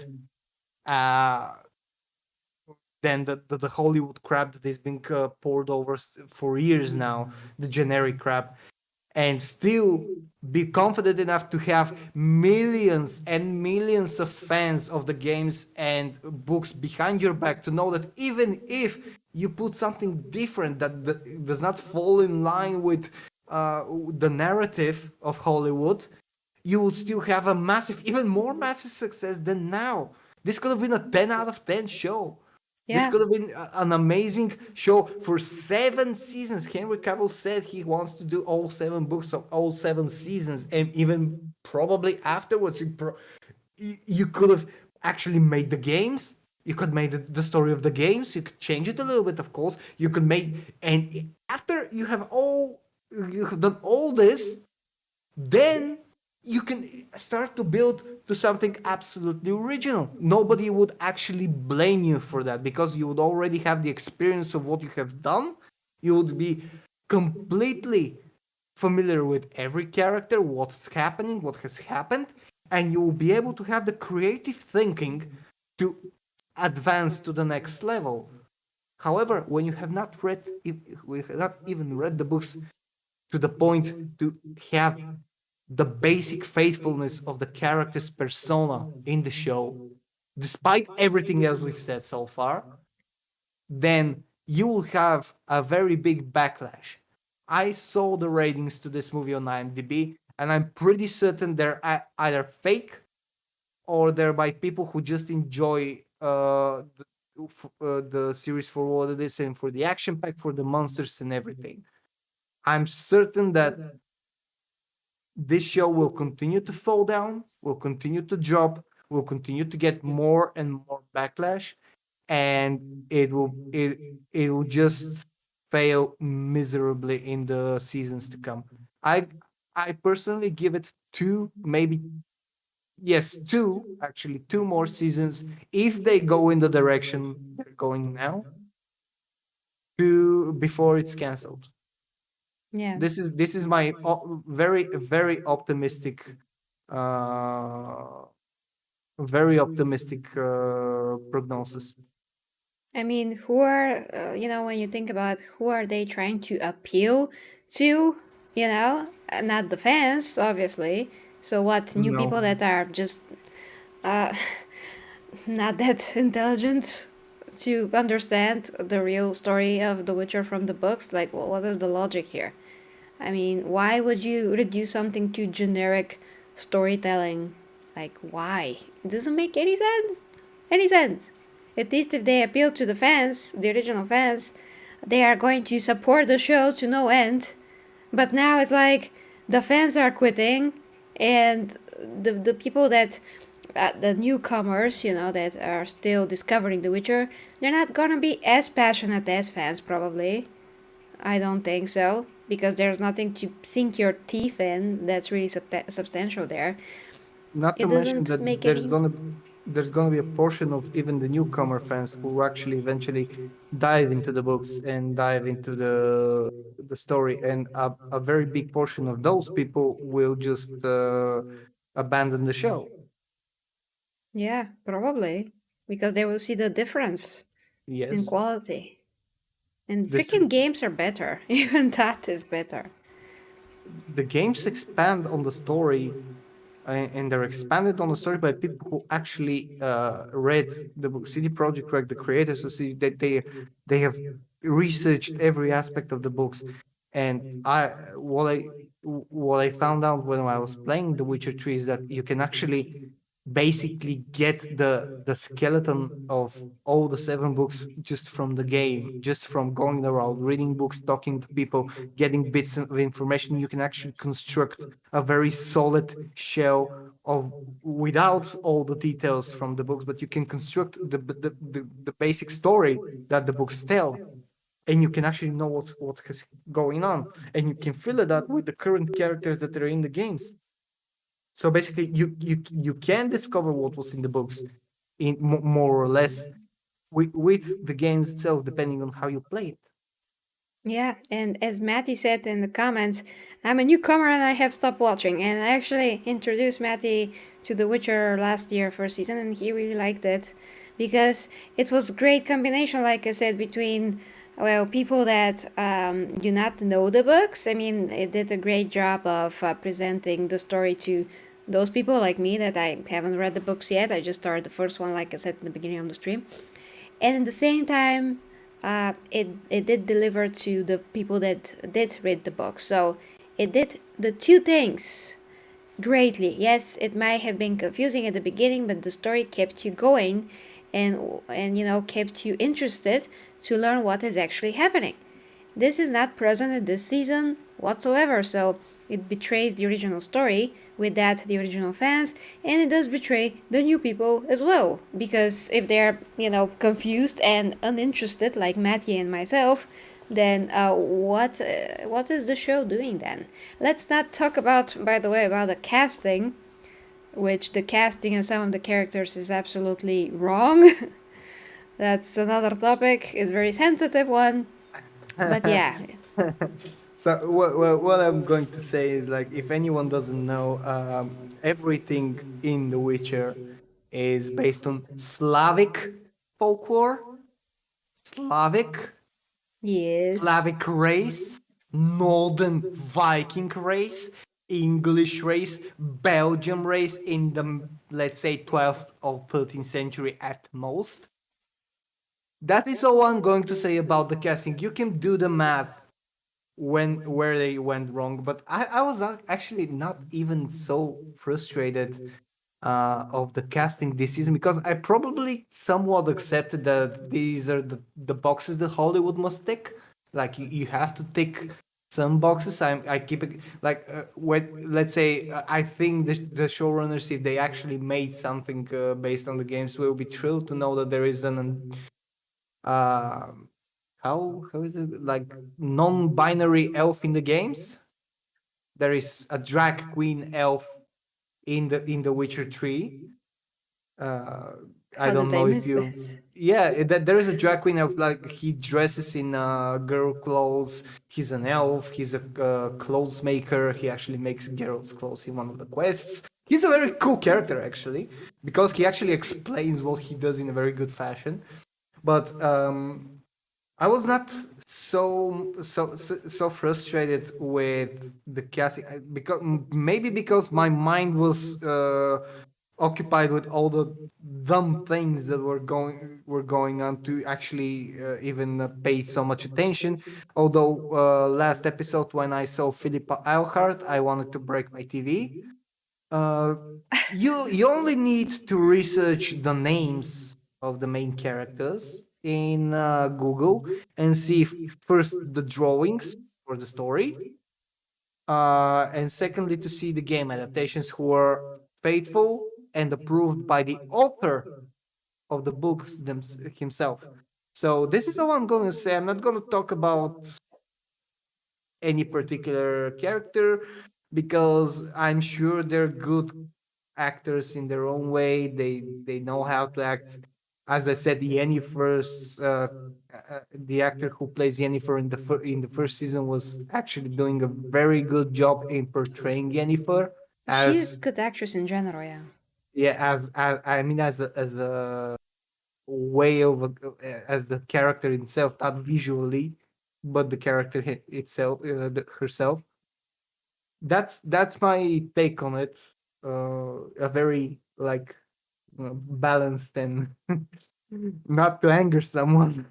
uh, than the Hollywood crap that has been poured over for years now, the generic crap, and still be confident enough to have millions and millions of fans of the games and books behind your back to know that even if you put something different that does not fall in line with the narrative of Hollywood, you would still have a massive, even more massive success than now. This could have been a 10 out of 10 show. This Yeah. could have been an amazing show for 7 seasons. Henry Cavill said he wants to do all 7 books of all 7 seasons, and even probably afterwards, you could have actually made the games. You could make the story of the games. You could change it a little bit, of course. You could make, and after you have done all this, then you can start to build to something absolutely original. Nobody would actually blame you for that because you would already have the experience of what you have done. You would be completely familiar with every character, what's happening, what has happened, and you will be able to have the creative thinking to advance to the next level. However, when you have not read, if we have not even read the books to the point to have the basic faithfulness of the character's persona in the show, despite everything else we've said so far, then you will have a very big backlash. I saw the ratings to this movie on IMDb, and I'm pretty certain they're either fake or they're by people who just enjoy the series for what it is and for the action pack, for the monsters and everything. I'm certain that this show will continue to fall down, will continue to drop, will continue to get more and more backlash, and it will just fail miserably in the seasons to come. I I personally give it two, maybe yes, two, actually two more seasons if they go in the direction they're going now, to before it's canceled. Yeah. This is my very optimistic uh prognosis. I mean, who are, when you think about who are they trying to appeal to, not the fans, obviously. So, what, new No, people that are just uh, not that intelligent to understand the real story of The Witcher from the books? Like, what is the logic here? I mean, why would you reduce something to generic storytelling? Like, why? It doesn't make any sense. Any sense. At least if they appeal to the fans, the original fans, they are going to support the show to no end. But now it's like the fans are quitting, and the people that the newcomers, that are still discovering The Witcher, they're not gonna be as passionate as fans probably. I don't think so, because there's nothing to sink your teeth in that's really substantial there. not to It mention doesn't that make any. there's gonna be a portion of even the newcomer fans who actually eventually dive into the books and dive into the story, and a very big portion of those people will just abandon the show. Yeah, probably. Because they will see the difference in Yes, quality. And this is freaking games are better. Even that is better. the games expand on the story, and they're expanded on the story by people who actually read the book. CD Projekt Red, the creators of CD, they have researched every aspect of the books. And what I found out when I was playing The Witcher 3 is that you can actually basically get the skeleton of all the 7 books just from the game, just from going around reading books, talking to people, getting bits of information. You can actually construct a very solid shell of, without all the details from the books, but you can construct the basic story that the books tell, and you can actually know what's going on, and you can fill it out with the current characters that are in the games. So basically, you can discover what was in the books, in more or less, with the games itself, depending on how you play it. Yeah, and as Matty said in the comments, I'm a newcomer and I have stopped watching. And I actually introduced Matty to The Witcher last year first season, and he really liked it because it was a great combination, like I said, between well people that do not know the books. I mean, it did a great job of presenting the story to those people like me that I haven't read the books yet. I just started the first one, like I said in the beginning of the stream, and at the same time it did deliver to the people that did read the book, so it did the two things greatly. Yes, it might have been confusing at the beginning, but the story kept you going, and kept you interested to learn what is actually happening. This is not present in this season whatsoever, so it betrays the original story, with that the original fans, and it does betray the new people as well. Because if they're, confused and uninterested, like Matty and myself, then what is the show doing then? Let's not talk about, by the way, about the casting, which the casting of some of the characters is absolutely wrong. That's another topic, it's a very sensitive one. But yeah. So what I'm going to say is like if anyone doesn't know, everything in The Witcher is based on Slavic folklore, Slavic, Yes. Slavic race, Northern Viking race, English race, Belgium race in the, let's say, 12th or 13th century at most. That is all I'm going to say about the casting. You can do the math when where they went wrong, but I was actually not even so frustrated of the casting this season because I probably somewhat accepted that these are the boxes that Hollywood must tick. Like you have to tick some boxes. I keep it like when let's say I think the showrunners, if they actually made something based on the games, will be thrilled to know that there is an um how is it like non-binary elf in the games. There is a drag queen elf in the Witcher 3. uh I How don't did I know if miss you, this? yeah, that there is a drag queen elf, like he dresses in girl clothes. He's an elf, he's a clothes maker. He actually makes Geralt's clothes in one of the quests. He's a very cool character actually, because he actually explains what he does in a very good fashion. But I was not so frustrated with the casting because maybe because my mind was occupied with all the dumb things that were going on to actually even pay so much attention. Although last episode when I saw Philippa Eilhart, I wanted to break my TV. Uh, you only need to research the names of the main characters in Google and see first the drawings for the story, and secondly to see the game adaptations who are faithful and approved by the author of the books himself. So this is all I'm going to say. I'm not going to talk about any particular character because I'm sure they're good actors in their own way. They know how to act. As I said, the actor who plays Yennefer in the first season was actually doing a very good job in portraying Yennefer She's as, a good actress in general, yeah. yeah, as I mean as a way of as the character itself, not visually, but the character itself, herself. That's my take on it. A very like balanced and not to anger someone.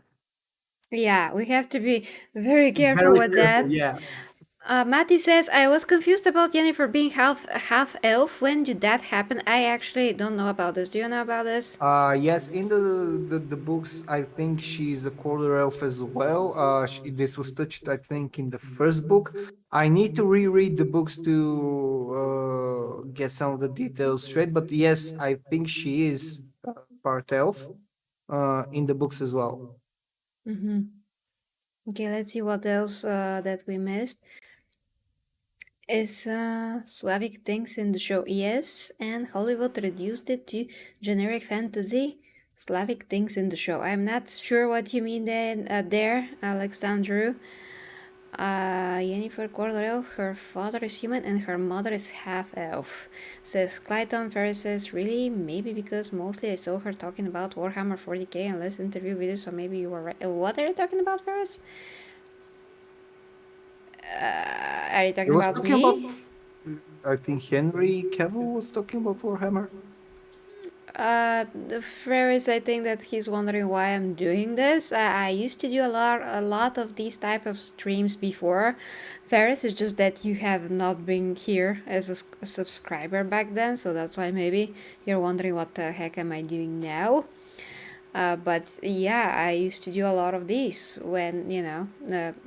Yeah, we have to be very careful Very with careful, that. yeah. Matty says, I was confused about Jennifer being half elf. When did that happen? I actually don't know about this. Do you know about this? Yes, in the books, I think she's a quarter elf as well. This was touched, I think, in the first book. I need to reread the books to get some of the details straight. But yes, I think she is part elf in the books as well. Mm-hmm. Okay, let's see what else that we missed. Is Slavic things in the show? Yes, and Hollywood reduced it to generic fantasy. Slavic things in the show. I'm not sure what you mean then there, Alexandru. Yennefer Cordero, her father is human and her mother is half elf. Says Clayton versus really? Maybe because mostly I saw her talking about Warhammer 40k and less interview videos, so maybe you were right. What are you talking about, Ferris? Are you He talking was about talking about, me? I think Henry Cavill was talking about Warhammer. Ferris, I think that he's wondering why I'm doing this. I used to do a lot of these type of streams before. Ferris, it's just that you have not been here as a subscriber back then, so that's why maybe you're wondering what the heck am I doing now. But yeah, I used to do a lot of these when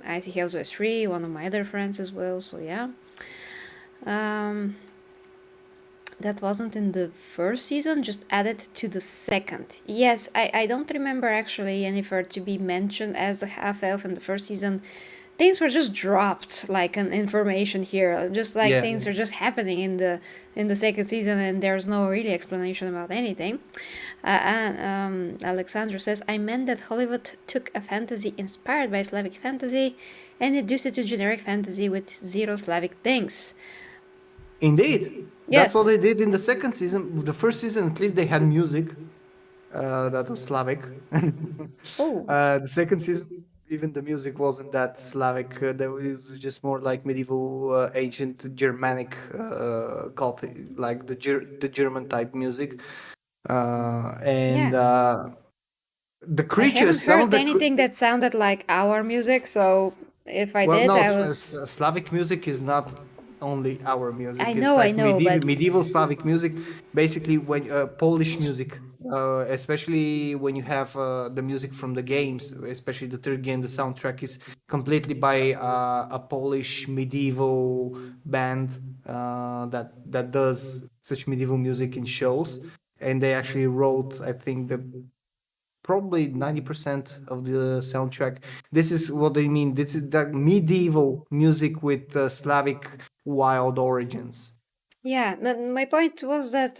Icy Hills was free. One of my other friends as well. So yeah. Um, that wasn't in the first season, just added to the second. Yes, I don't remember actually Yennefer to be mentioned as a half elf in the first season. Things were just dropped like an information here, just like Yeah. things are just happening in the second season, and there's no really explanation about anything. And Alexandra says, I meant that Hollywood took a fantasy inspired by Slavic fantasy and reduced it to generic fantasy with zero Slavic things. Indeed. That's what Yes. they did in the second season. The first season, at least they had music that was Slavic. Oh, The second season, even the music wasn't that Slavic. It was just more like medieval, ancient Germanic copy, like the German type music. And yeah. the I haven't creatures, some of heard the anything that sounded like our music, so if I well, did, no, I was. Slavic music is not only our music. It's I like know, but. medieval Slavic music. Basically, when Polish music, especially when you have the music from the games, especially the third game, the soundtrack is completely by a Polish medieval band that does such medieval music in shows, and they actually wrote, I think, the probably 90% of the soundtrack. This is what they mean. This is that medieval music with Slavic wild origins. Yeah, my point was that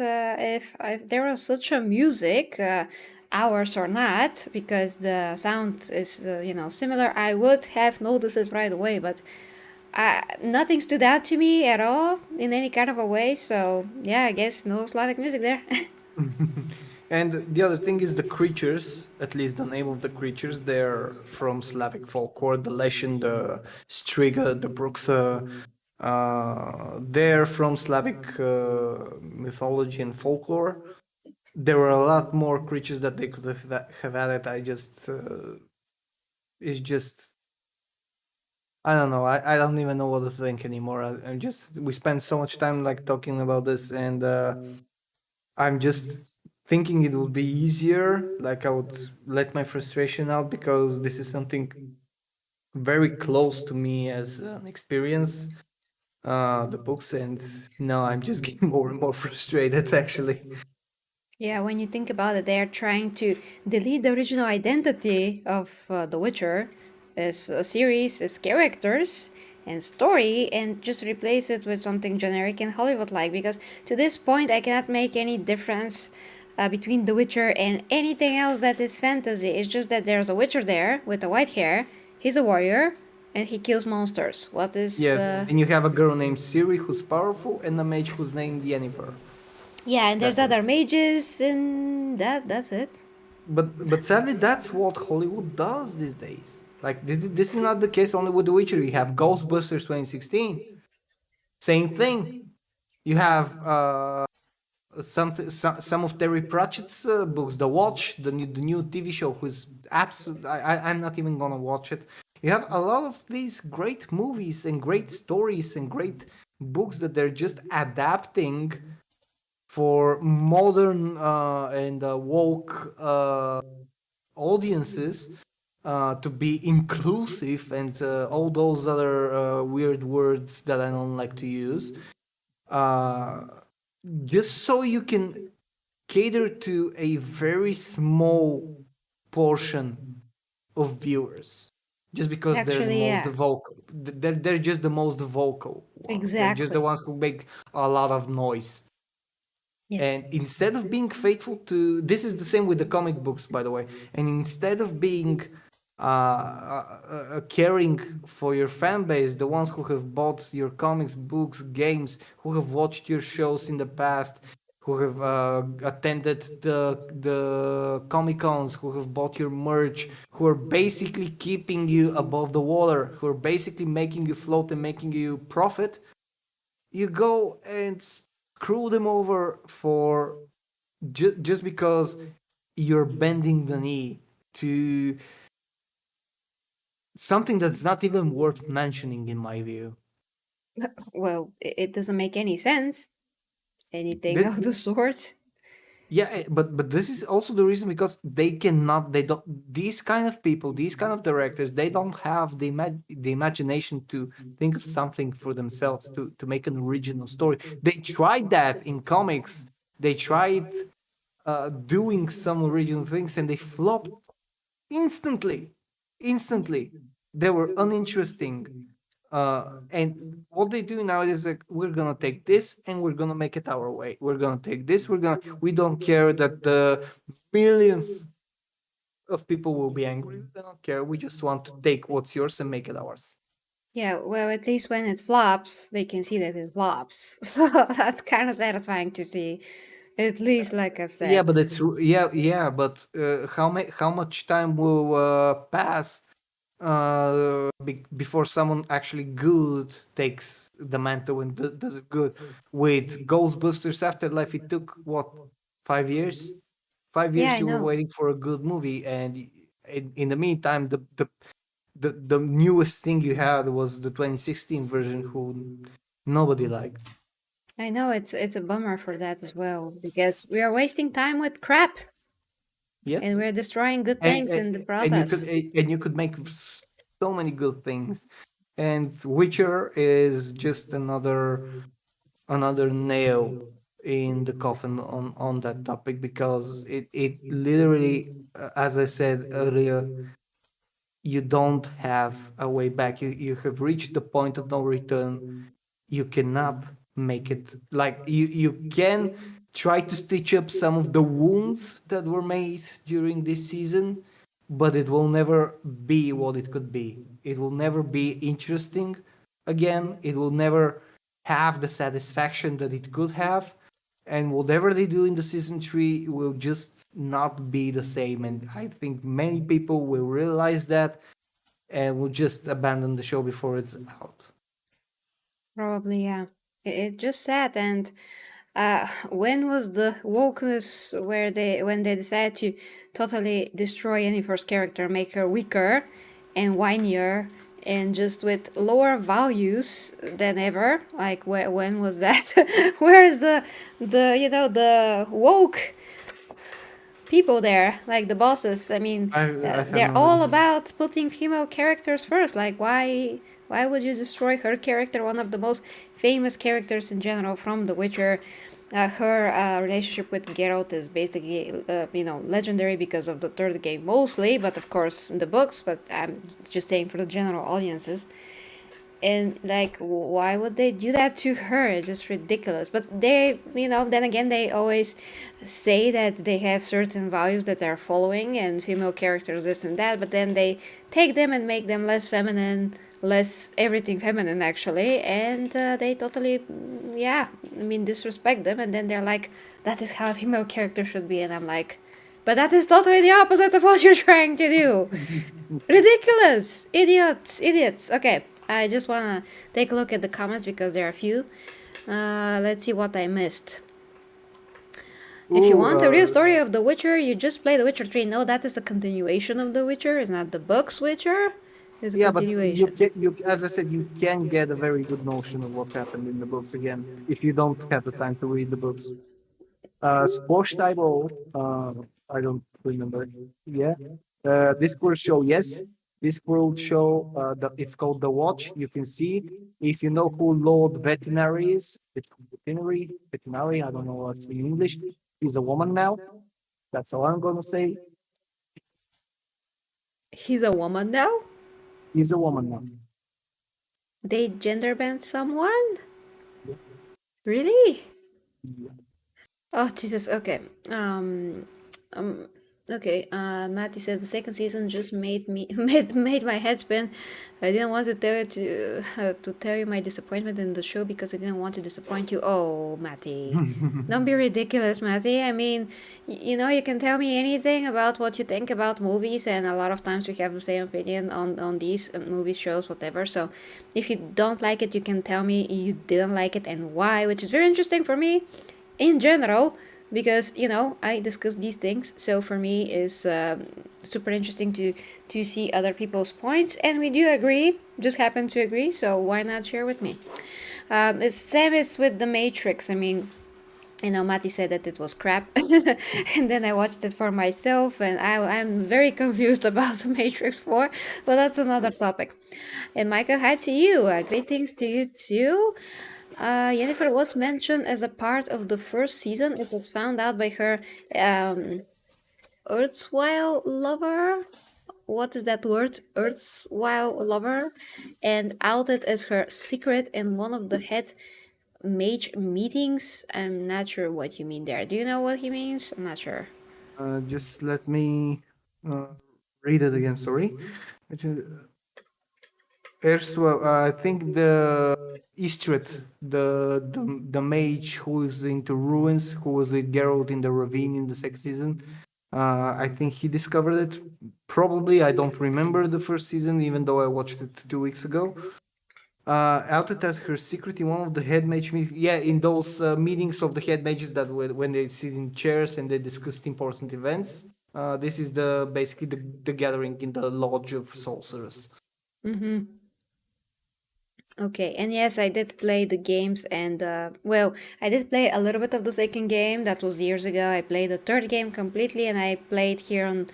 if there was such a music, ours or not, because the sound is similar, I would have noticed it right away. But nothing stood out to me at all in any kind of a way. So yeah, I guess no Slavic music there. And the other thing is the creatures, at least the name of the creatures, they're from Slavic folklore, the Leshen, the Striga, the Bruxa. They're from Slavic mythology and folklore. There were a lot more creatures that they could have added. It's just, I don't know. I don't even know what to think anymore. I'm just, we spent so much time like talking about this, and I'm just thinking it would be easier. Like I would let my frustration out because this is something very close to me as an experience. The books, and no, I'm just getting more and more frustrated. Actually, Yeah, when you think about it, they're trying to delete the original identity of The Witcher as a series, as characters and story, and just replace it with something generic and Hollywood like. Because to this point, I cannot make any difference between The Witcher and anything else that is fantasy. It's just that there's a Witcher there with the white hair, he's a warrior, and he kills monsters. What is. yes. And you have a girl named Ciri who's powerful, and a mage who's named Yennefer. Yeah, and there's That's it. other mages, and that's it. But sadly, that's what Hollywood does these days. Like this is not the case only with The Witcher. You have Ghostbusters 2016, same thing. You have some of Terry Pratchett's books, The Watch, the new TV show, who's absolute. I'm not even gonna watch it. You have a lot of these great movies and great stories and great books that they're just adapting for modern and woke audiences to be inclusive and all those other weird words that I don't like to use. Uh, just so you can cater to a very small portion of viewers just because they're the Actually, most yeah, vocal. They're just the most vocal ones. They're just the exactly. ones who make a lot of noise. Yes. And instead of being faithful to, this is the same with the comic books, by the way. And instead of being caring for your fan base, the ones who have bought your comics, books, games, who have watched your shows in the past, who have attended the comic cons, who have bought your merch, who are basically keeping you above the water, who are basically making you float and making you profit. You go and screw them over for just because you're bending the knee to something that's not even worth mentioning in my view. Well, it doesn't make any sense. Anything Th- of the sort. yeah, but this is also the reason because they don't, these kind of people, these kind of directors, they don't have the imagination to think of something for themselves, to make an original story. They tried that in comics. They tried doing some original things and they flopped instantly. Instantly, they were uninteresting. And what they do now is like, we're gonna take this and we're gonna make it our way. We're gonna take this. We don't care that the millions of people will be angry. We don't care. We just want to take what's yours and make it ours. Yeah, well, at least when it flops, they can see that it flops. So that's kind of satisfying to see. At least, like I've Yeah, said. but yeah, but how much time will pass before someone actually good takes the mantle and does it good? With Ghostbusters Afterlife, it took what, 5 years? Five Yeah, years I you were know. waiting for a good movie, and in the meantime, the newest thing you had was the 2016 version, who nobody liked. I know it's a bummer for that as well because we are wasting time with crap and Yes, we're destroying good and things in the could process. make so many good things, and Witcher is just another nail in the coffin on that topic, because it literally, as I said earlier, you don't have a way back. You have reached the point of no return. You cannot make it. Like, you can try to stitch up some of the wounds that were made during this season, but it will never be what it could be. It will never be interesting again. It will never have the satisfaction that it could have, and whatever they do in the season 3 will just not be the same, and I think many people will realize that and will just abandon the show before it's out. Probably, yeah. It just sad. And when was the wokeness where when they decided to totally destroy Yennefer's character, make her weaker and whinier and just with lower values than ever? Like when was that? Where is the woke people there, like the bosses? I mean, I have they're no all idea. about putting female characters first. Like, why would you destroy her character, one of the most famous characters in general from The Witcher? Her relationship with Geralt is basically, legendary because of the third game mostly, but of course in the books. But I'm just saying for the general audiences. And like, why would they do that to her? It's just ridiculous. But then again, they always say that they have certain values that they're following and female characters this and that, but then they take them and make them less feminine, less everything feminine actually, and they totally, yeah, I mean, disrespect them. And then they're like, that is how a female character should be. And I'm like, but that is totally the opposite of what you're trying to do. Ridiculous! Idiots! Idiots! Okay, I just wanna take a look at the comments because there are a few. Let's see what I missed. If you Ooh, want a real story of The Witcher, you just play The Witcher 3. No, that is a continuation of The Witcher. It's not the book's Witcher. It's a yeah, but continuation. as I said, you can get a very good notion of what happened in the books again if you don't have the time to read the books. Squash Table, I don't remember. Yeah. Discord show, yes. Discord show, it's called The Watch. You can see if you know who Lord Veterinary is. Veterinary, I don't know what's in English. He's a woman now. That's all I'm gonna say. He's a woman now? He's a woman now. They gender banned someone? Yeah. Really? Yeah. Oh, Jesus. Okay. Um, Okay, Matty says the second season just made me made my head spin. I didn't want to tell you my disappointment in the show because I didn't want to disappoint you. Oh, Matty, don't be ridiculous, Matty. I mean, you can tell me anything about what you think about movies, and a lot of times we have the same opinion on these movie shows, whatever. So, if you don't like it, you can tell me you didn't like it and why, which is very interesting for me in general because I discuss these things, so for me is super interesting to see other people's points, and we do agree, just happen to agree, so why not share with me. It's same as with the Matrix. I mean, Mati said that it was crap, and then I watched it for myself, and I'm very confused about the Matrix 4, but that's another topic. And Michael, hi to you. Great things to you too. Yennefer was mentioned as a part of the first season. It was found out by her um, Earthswile lover. What is that word? Earthswile lover. And outed as her secret in one of the head mage meetings. I'm not sure what you mean there. Do you know what he means? I'm not sure. Just let me uh, read it again. Sorry. Erstwhile, I think the Istrid, the mage who is into ruins, who was with Geralt in the ravine in the second season. I think he discovered it. Probably, I don't remember the first season, even though I watched it 2 weeks ago. Outed as her secret in one of the head mage meetings. Yeah, in those meetings of the head mages that when they sit in chairs and they discuss important events. This is the basically the gathering in the lodge of sorcerers. Mm-hmm. Okay, and yes, I did play the games, and well, I did play a little bit of the second game. That was years ago. I played the third game completely, and I played here on,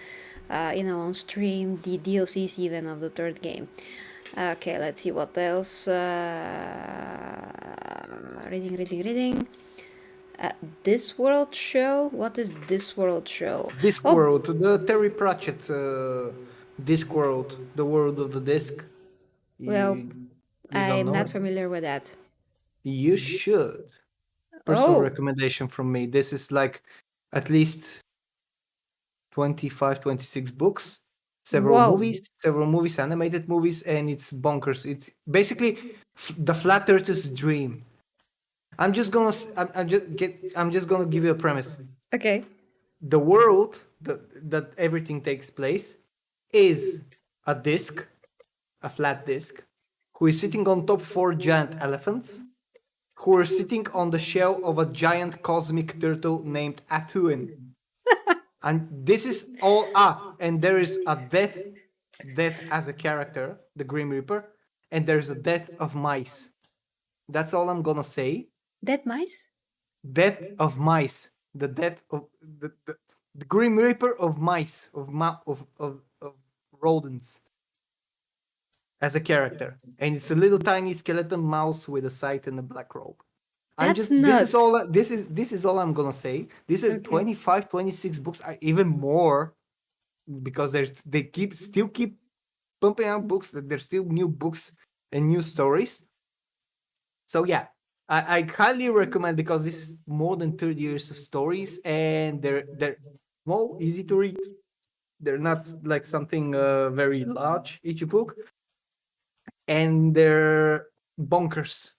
on stream the DLCs even of the third game. Okay, let's see what else. Reading. This World Show. What is This World Show? Oh, Discworld, the Terry Pratchett Discworld, the world of the disc. well, You don't I'm know not it? familiar with that. You should. Personal Oh, recommendation from me. This is like at least 25, 26 books, whoa. several movies, animated movies, and it's bonkers. It's basically the flat earth's dream. I'm just gonna give you a premise. Okay. The world that everything takes place is a disc, a flat disc, who is sitting on top four giant elephants, who are sitting on the shell of a giant cosmic turtle named Atuin. And this is all and there is a death as a character, the Grim Reaper, and there's a death of mice. That's all I'm gonna say. Dead mice? Death of mice. The death of the Grim Reaper of mice, of rodents as a character. And it's a little tiny skeleton mouse with a sight and a black robe. That's This is all nuts. this is all I'm gonna say. These are Okay. 25, 26 books, even more, because they keep pumping out books. There's still new books and new stories. So yeah, I highly recommend, because this is more than 30 years of stories, and they're well easy to read. They're not like something very large each book, and they're bonkers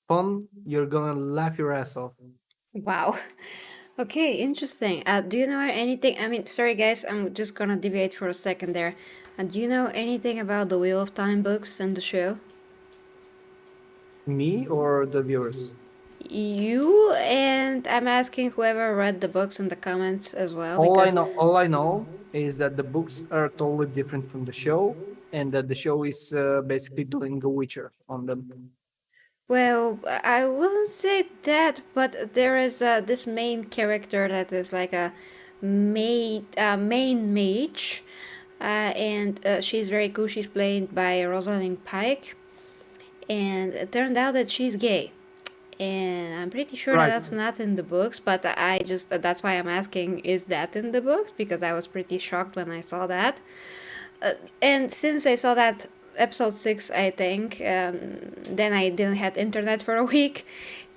fun. You're gonna laugh your ass off. Wow. Okay, interesting. Do you know anything? I mean, sorry guys, I'm just gonna deviate for a second there. Do you know anything about the Wheel of Time books and the show? Me or the viewers? You, and I'm asking whoever read the books in the comments as well, because All I know is that the books are totally different from the show, and that the show is basically doing a Witcher on them. well, I wouldn't say that, but there is this main character that is like a main mage, and she's very cool. She's played by Rosalind Pike, and it turned out that she's gay. And I'm pretty sure that Right. that's not in the books, but I just that's why I'm asking, is that in the books? Because I was pretty shocked when I saw that. And since I saw that episode 6, I think, then I didn't have internet for a week,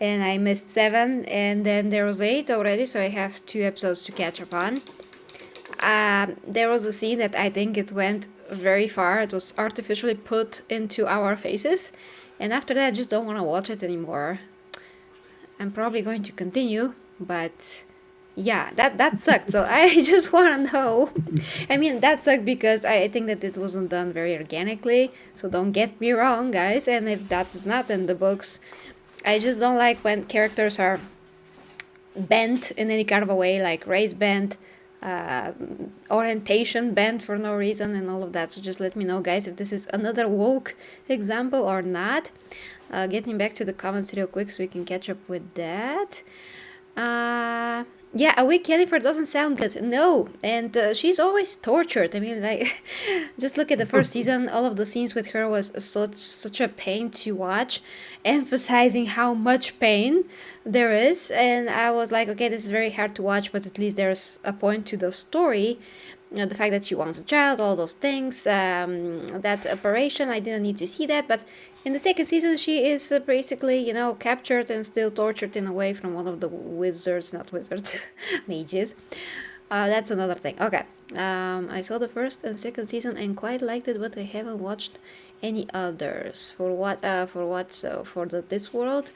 and I missed 7, and then there was 8 already, so I have 2 episodes to catch up on. there was a scene that I think it went very far. It was artificially put into our faces. And after that, I just don't want to watch it anymore. I'm probably going to continue, but yeah, that sucked. So I just want to know. I mean, that sucked because I think that it wasn't done very organically. So don't get me wrong, guys. And if that is not in the books, I just don't like when characters are bent in any kind of a way, like race bent, uh, orientation bent for no reason, and all of that. So just let me know, guys, if this is another woke example or not. Getting back to the comments real quick so we can catch up with that. Yeah, a weak Yennefer doesn't sound good. No, and she's always tortured. I mean, like, just look at the first season. All of the scenes with her was such a pain to watch, emphasizing how much pain there is. And I was like, okay, this is very hard to watch, but at least there's a point to the story. The fact that she wants a child, all those things, that operation, I didn't need to see that. But in the second season, she is basically, captured and still tortured in a way from one of the wizards, not wizards, mages. That's another thing. Okay. I saw the first and second season and quite liked it, but I haven't watched any others. For what? For what? So for this world.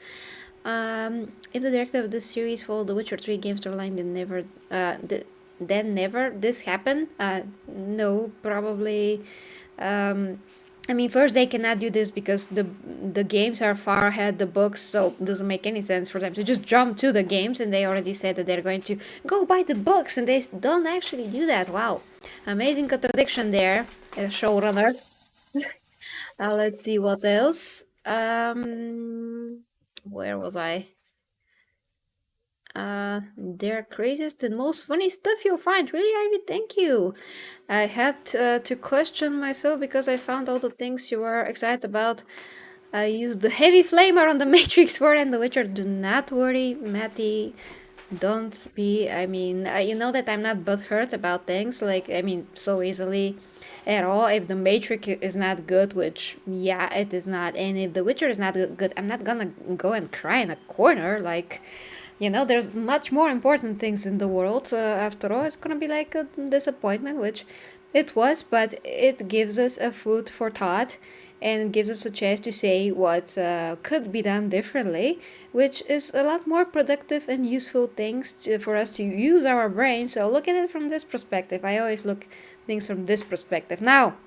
If the director of this series followed the Witcher 3 game storyline, then never this happened. No, probably. I mean, first they cannot do this because the games are far ahead the books, so it doesn't make any sense for them to just jump to the games. And they already said that they're going to go buy the books, and they don't actually do that. Wow, amazing contradiction there, showrunner. Let's see what else. Where was I? Their craziest and most funny stuff you'll find. Really, Ivy? Thank you. I had to question myself because I found all the things you were excited about. I used the heavy flamer on the Matrix Word and the Witcher. Do not worry, Matty. Don't be. I mean, you know that I'm not butthurt about things. Like, I mean, so easily at all. If the Matrix is not good, which, yeah, it is not. And if the Witcher is not good, I'm not gonna go and cry in a corner. Like, there's much more important things in the world. After all, it's gonna be like a disappointment, which it was, but it gives us a food for thought and gives us a chance to say what could be done differently, which is a lot more productive and useful things for us to use our brain. So look at it from this perspective. I always look things from this perspective. Now,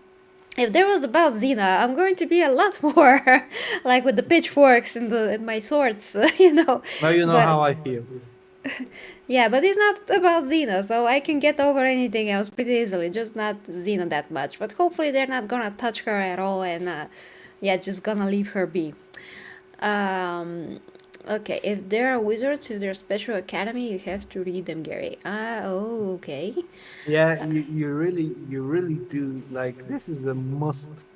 if there was about Xena, I'm going to be a lot more like with the pitchforks and my swords, Now you know But how I feel. yeah, but it's not about Xena, so I can get over anything else pretty easily, just not Xena that much. But hopefully they're not gonna touch her at all and, yeah, just gonna leave her be. Um, okay, if there are wizards, if there's special academy, you have to read them, Gary. Oh, okay. Yeah, you really do. Like, this is a must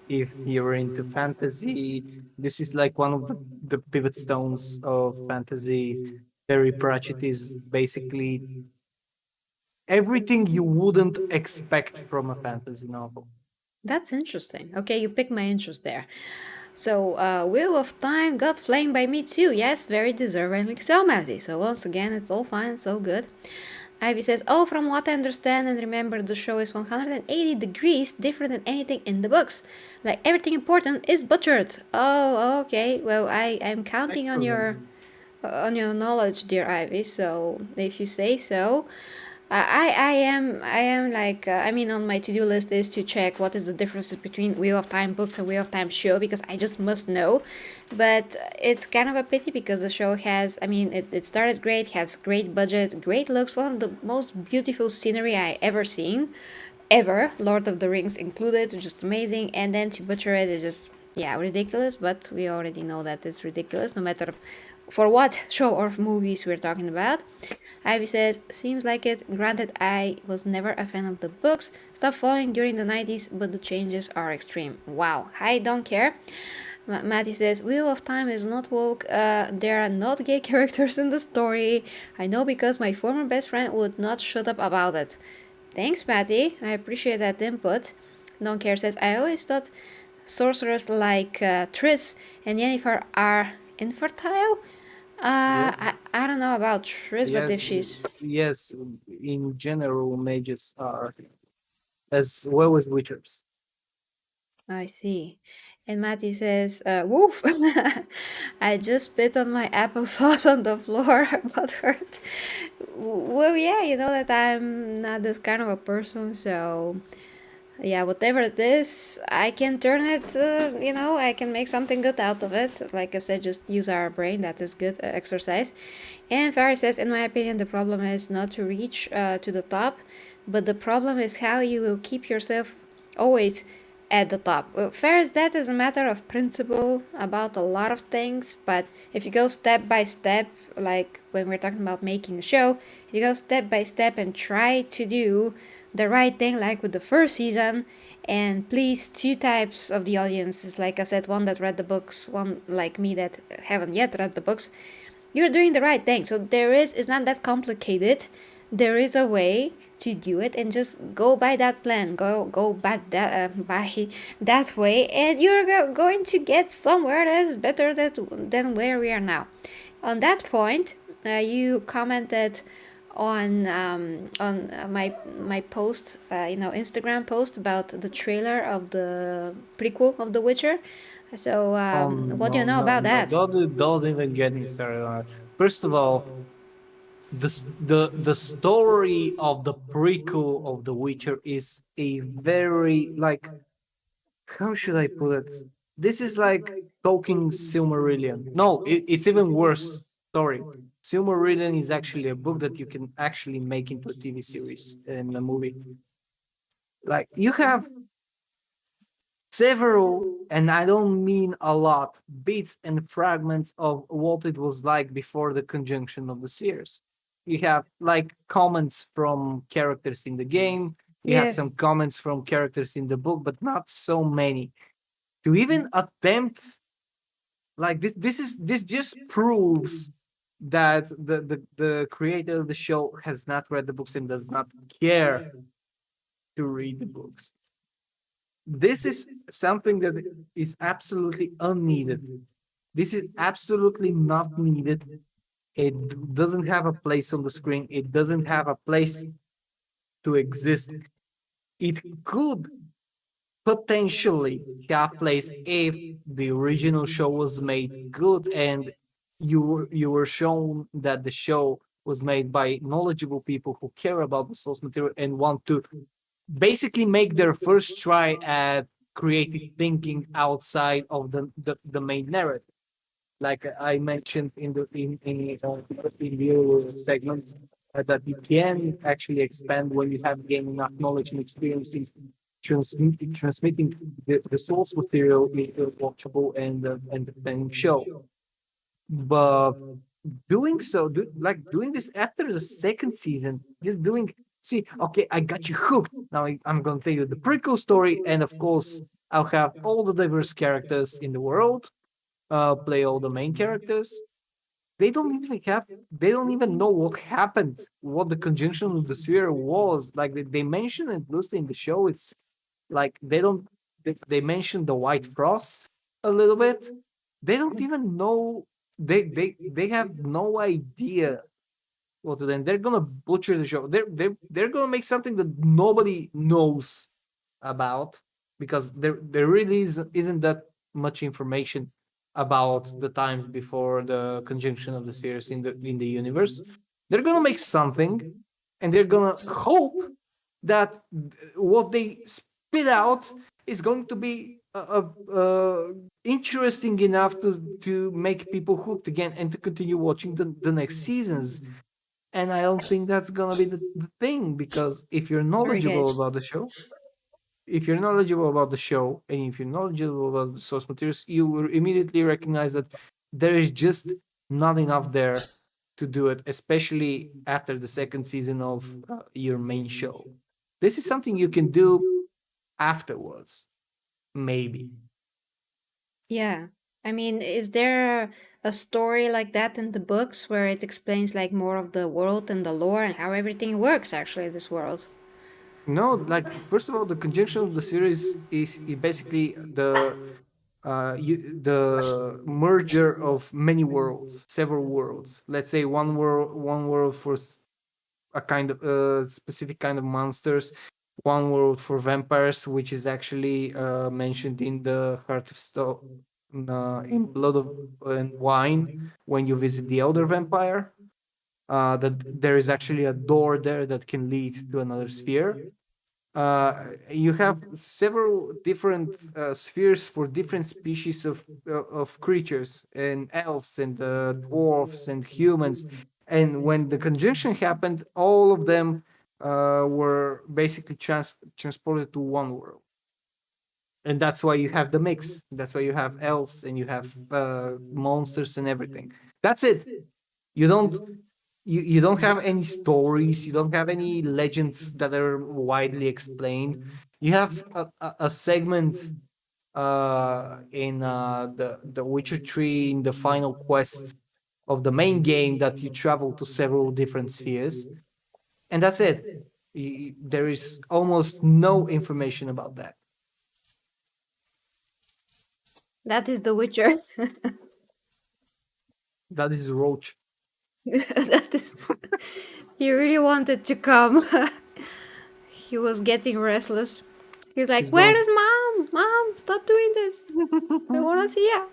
if you're into fantasy. This is like one of the pivot stones of fantasy. Terry Pratchett is basically everything you wouldn't expect from a fantasy novel. That's interesting. Okay, you picked my interest there. So, Wheel of Time got flamed by me too. Yes, very deservingly so, Matty. So, once again, it's all fine, it's all good. Ivy says, oh, from what I understand and remember, the show is 180 degrees different than anything in the books. Like, everything important is butchered. Oh, okay. Well, I'm counting Excellent. on your knowledge, dear Ivy. So, if you say so. I am like I mean on my to-do list is to check what is the differences between Wheel of Time books and Wheel of Time show because I just must know. But it's kind of a pity because the show has I mean it started great, has great budget, great looks, one of the most beautiful scenery I ever seen. Ever, Lord of the Rings included, just amazing, and then to butcher it is just yeah, ridiculous, but we already know that it's ridiculous no matter for what show or movies we're talking about. Ivy says, seems like it. Granted, I was never a fan of the books. Stopped following during the 90s, but the changes are extreme. Wow, I don't care. Matty says, Wheel of Time is not woke. There are not gay characters in the story. I know because my former best friend would not shut up about it. Thanks, Matty. I appreciate that input. Don't care says, I always thought sorcerers like Triss and Yennefer are infertile. Yes, I don't know about Triss, but if yes, she's. yes. In general, mages are as well as witchers. I see. And Matty says, woof! I just spit on my applesauce on the floor, but hurt. Well, yeah, you know that I'm not this kind of a person, so yeah, whatever it is, I can turn it, I can make something good out of it. Like I said, just use our brain, that is good exercise. And Farah says, in my opinion, the problem is not to reach to the top, but the problem is how you will keep yourself always at the top. Well, Ferris, that is a matter of principle about a lot of things, but if you go step by step, like when we're talking about making a show, if you go step by step and try to do the right thing, like with the first season, and please two types of the audiences, like I said, one that read the books, one like me that haven't yet read the books, you're doing the right thing. So it's not that complicated. There is a way to do it, and just go by that plan. Go by that way, and you're going to get somewhere that is better than where we are now. On that point, you commented on my post, Instagram post about the trailer of the prequel of The Witcher. So, what do you No, know no, about no. that? Don't even get me started on it. First of all, the story of the prequel of The Witcher is a very like how should I put it? This is like talking Silmarillion. No, it's even worse. Sorry. Silmarillion is actually a book that you can actually make into a TV series and a movie. Like you have several, and I don't mean a lot, bits and fragments of what it was like before the conjunction of the spheres. You have like comments from characters in the game, you have some Yes. comments from characters in the book, but not so many. To even attempt like this just proves that the creator of the show has not read the books and does not care to read the books. This is something that is absolutely unneeded. This is absolutely not needed. It doesn't have a place on the screen. It doesn't have a place to exist. It could potentially have place if the original show was made good and you were shown that the show was made by knowledgeable people who care about the source material and want to basically make their first try at creative thinking outside of the main narrative. Like I mentioned in review segments, that you can actually expand when you have gained enough knowledge and experience in transmitting the source material into a watchable and entertaining show. But doing so, doing this after the second season, just doing, see, okay, I got you hooked. Now I'm gonna tell you the prequel story, and of course, I'll have all the diverse characters in the world, play all the main characters. They don't even know what happened, what the conjunction of the sphere was. Like they mention it loosely in the show. It's like they don't they mention the white frost a little bit. They don't even know, they have no idea what to do. And they're gonna butcher the show. They're gonna make something that nobody knows about, because there really isn't that much information about the times before the conjunction of the spheres in the universe. They're gonna make something, and they're gonna hope that what they spit out is going to be interesting enough to make people hooked again and to continue watching the next seasons. And I don't think that's gonna be the thing, because It's very good. if you're knowledgeable about the show and if you're knowledgeable about the source materials, you will immediately recognize that there is just not enough there to do it, especially after the second season of your main show. This is something you can do afterwards, maybe. Yeah. I mean, is there a story like that in the books where it explains like more of the world and the lore and how everything works actually in this world? No, like first of all, the conjunction of the series is basically the the merger of many worlds, several worlds. Let's say one world for a kind of specific kind of monsters, one world for vampires, which is actually mentioned in the Heart of Stone, in Blood of and Wine, when you visit the Elder Vampire. That there is actually a door there that can lead to another sphere. You have several different spheres for different species of creatures and elves and dwarfs and humans. And when the conjunction happened, all of them were basically transported to one world. And that's why you have the mix. That's why you have elves and you have monsters and everything. That's it. You don't you don't have any stories, you don't have any legends that are widely explained. You have a segment in the Witcher 3 in the final quests of the main game that you travel to several different spheres, and that's it. There is almost no information about that. That is The Witcher. That is Roach. That is. He really wanted to come. He was getting restless. He's like, He's "Where going. is mom? Mom, stop doing this. I want to see ya."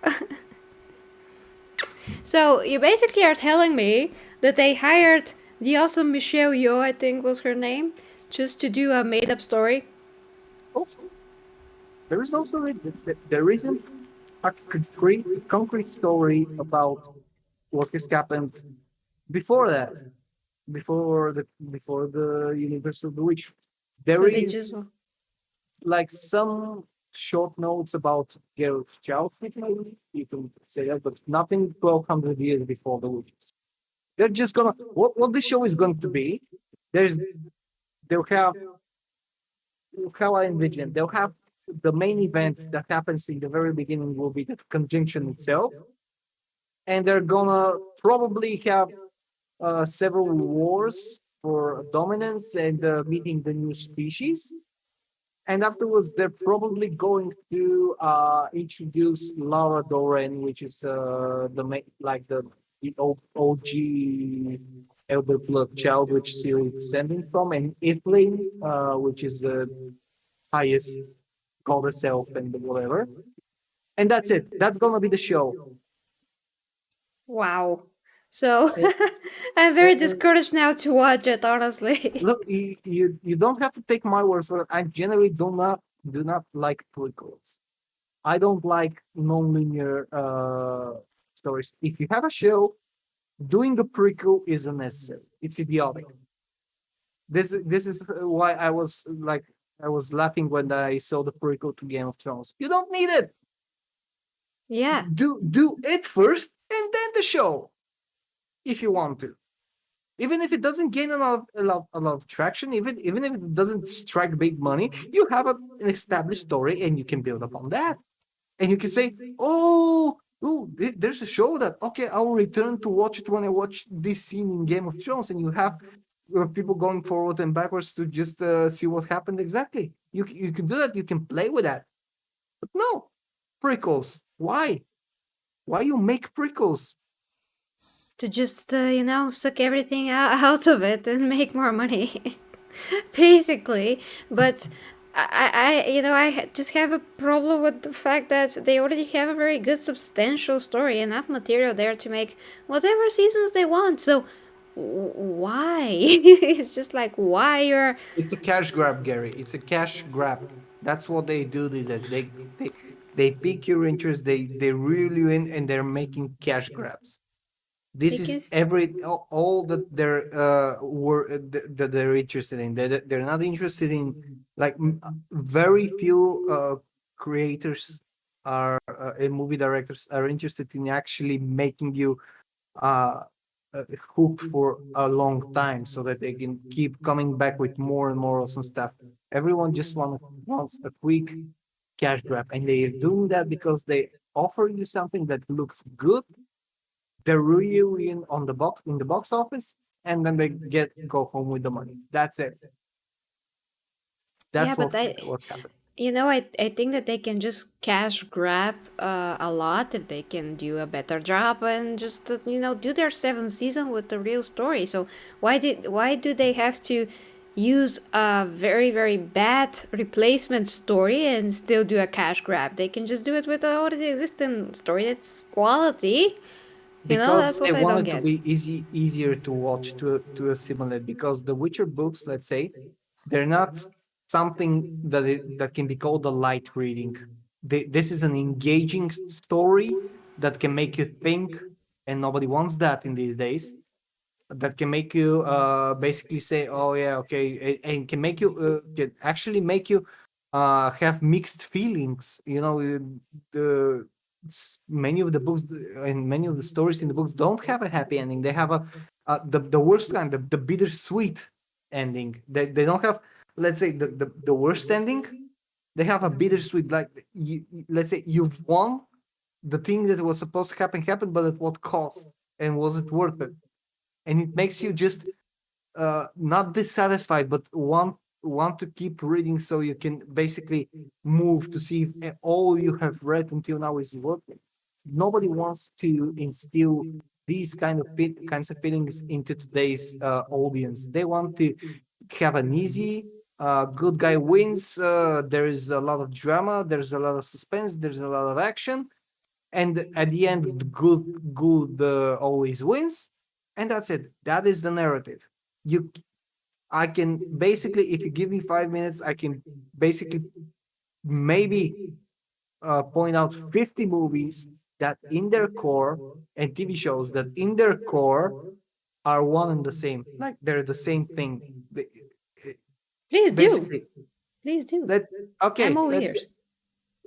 So you basically are telling me that they hired the awesome Michelle Yeoh, I think was her name, just to do a made-up story. Also, there is also there isn't a concrete story about what has happened before that, before the universe of the witch. There So they is just like some short notes about Geralt childhood, maybe you can say that, but nothing 1200 years before the witches. They're just gonna what this show is going to be. There's they'll have how I envision. They'll have the main event that happens in the very beginning will be the conjunction itself, and they're gonna probably have several wars for dominance and meeting the new species. And afterwards, they're probably going to introduce Laura Doran, which is like the OG elder blood child, which Ciri is descending from, and Ifling, which is the highest goddess elf and whatever. And that's it. That's gonna be the show. wow. So And, I'm very and discouraged now to watch it, honestly. look, you don't have to take my word for it. I generally do not like prequels. I don't like non-linear stories. If you have a show, doing a prequel is unnecessary. It's idiotic. This is why I was laughing when I saw the prequel to Game of Thrones. You don't need it. Yeah. Do it first and then the show if you want to. Even if it doesn't gain a lot of traction, even if it doesn't strike big money, you have an established story and you can build upon that. And you can say, there's a show that okay, I'll return to watch it when I watch this scene in Game of Thrones, and you have people going forward and backwards to just see what happened exactly. You can do that. You can play with that. But no, prequels. Why? Why you make prequels? To just, suck everything out of it and make more money. Basically. But I just have a problem with the fact that they already have a very good, substantial story, enough material there to make whatever seasons they want. So why? It's just like, why you're. It's a cash grab, Gary. It's a cash grab. That's what they do these days. They pique your interest. They reel you in, and they're making cash grabs. This is Because. all that they're interested in. They're not interested in like very few creators are and movie directors are interested in actually making you uh, hooked for a long time so that they can keep coming back with more and more awesome stuff. Everyone just wants a quick cash grab, and they're doing that because they offer you something that looks good. They reel you in on the box office, and then they go home with the money. That's it. Yeah, That's but what's happened. I think that they can just cash grab a lot if they can do a better job and just do their seventh season with the real story. So why do they have to use a very very bad replacement story and still do a cash grab? They can just do it with the already existing story that's quality. Because That's they what I want don't it to get. be easier to watch, to assimilate. Because the Witcher books, let's say, they're not something that can be called a light reading. This is an engaging story that can make you think, and nobody wants that in these days. That can make you basically say, "Oh yeah, okay," and can make you can actually make you have mixed feelings. The many of the books and many of the stories in the books don't have a happy ending. They have the worst kind, the bittersweet ending. They don't have, let's say, the worst ending. They have a bittersweet, like let's say you've won the thing that was supposed to happen happened, but at what cost? And was it worth it? And it makes you just not dissatisfied, but want to keep reading, so you can basically move to see if all you have read until now is working. Nobody wants to instill these kinds of feelings into today's audience. They want to have an easy good guy wins. There is a lot of drama, there's a lot of suspense, there's a lot of action, and at the end the good always wins, and that's it. That is the narrative. you I can basically, if you give me 5 minutes, I can basically maybe point out 50 movies that in their core, and TV shows that in their core are one and the same, like they're the same thing. Eh, Please do. Basically, Please do. let's I'm okay all let's ears.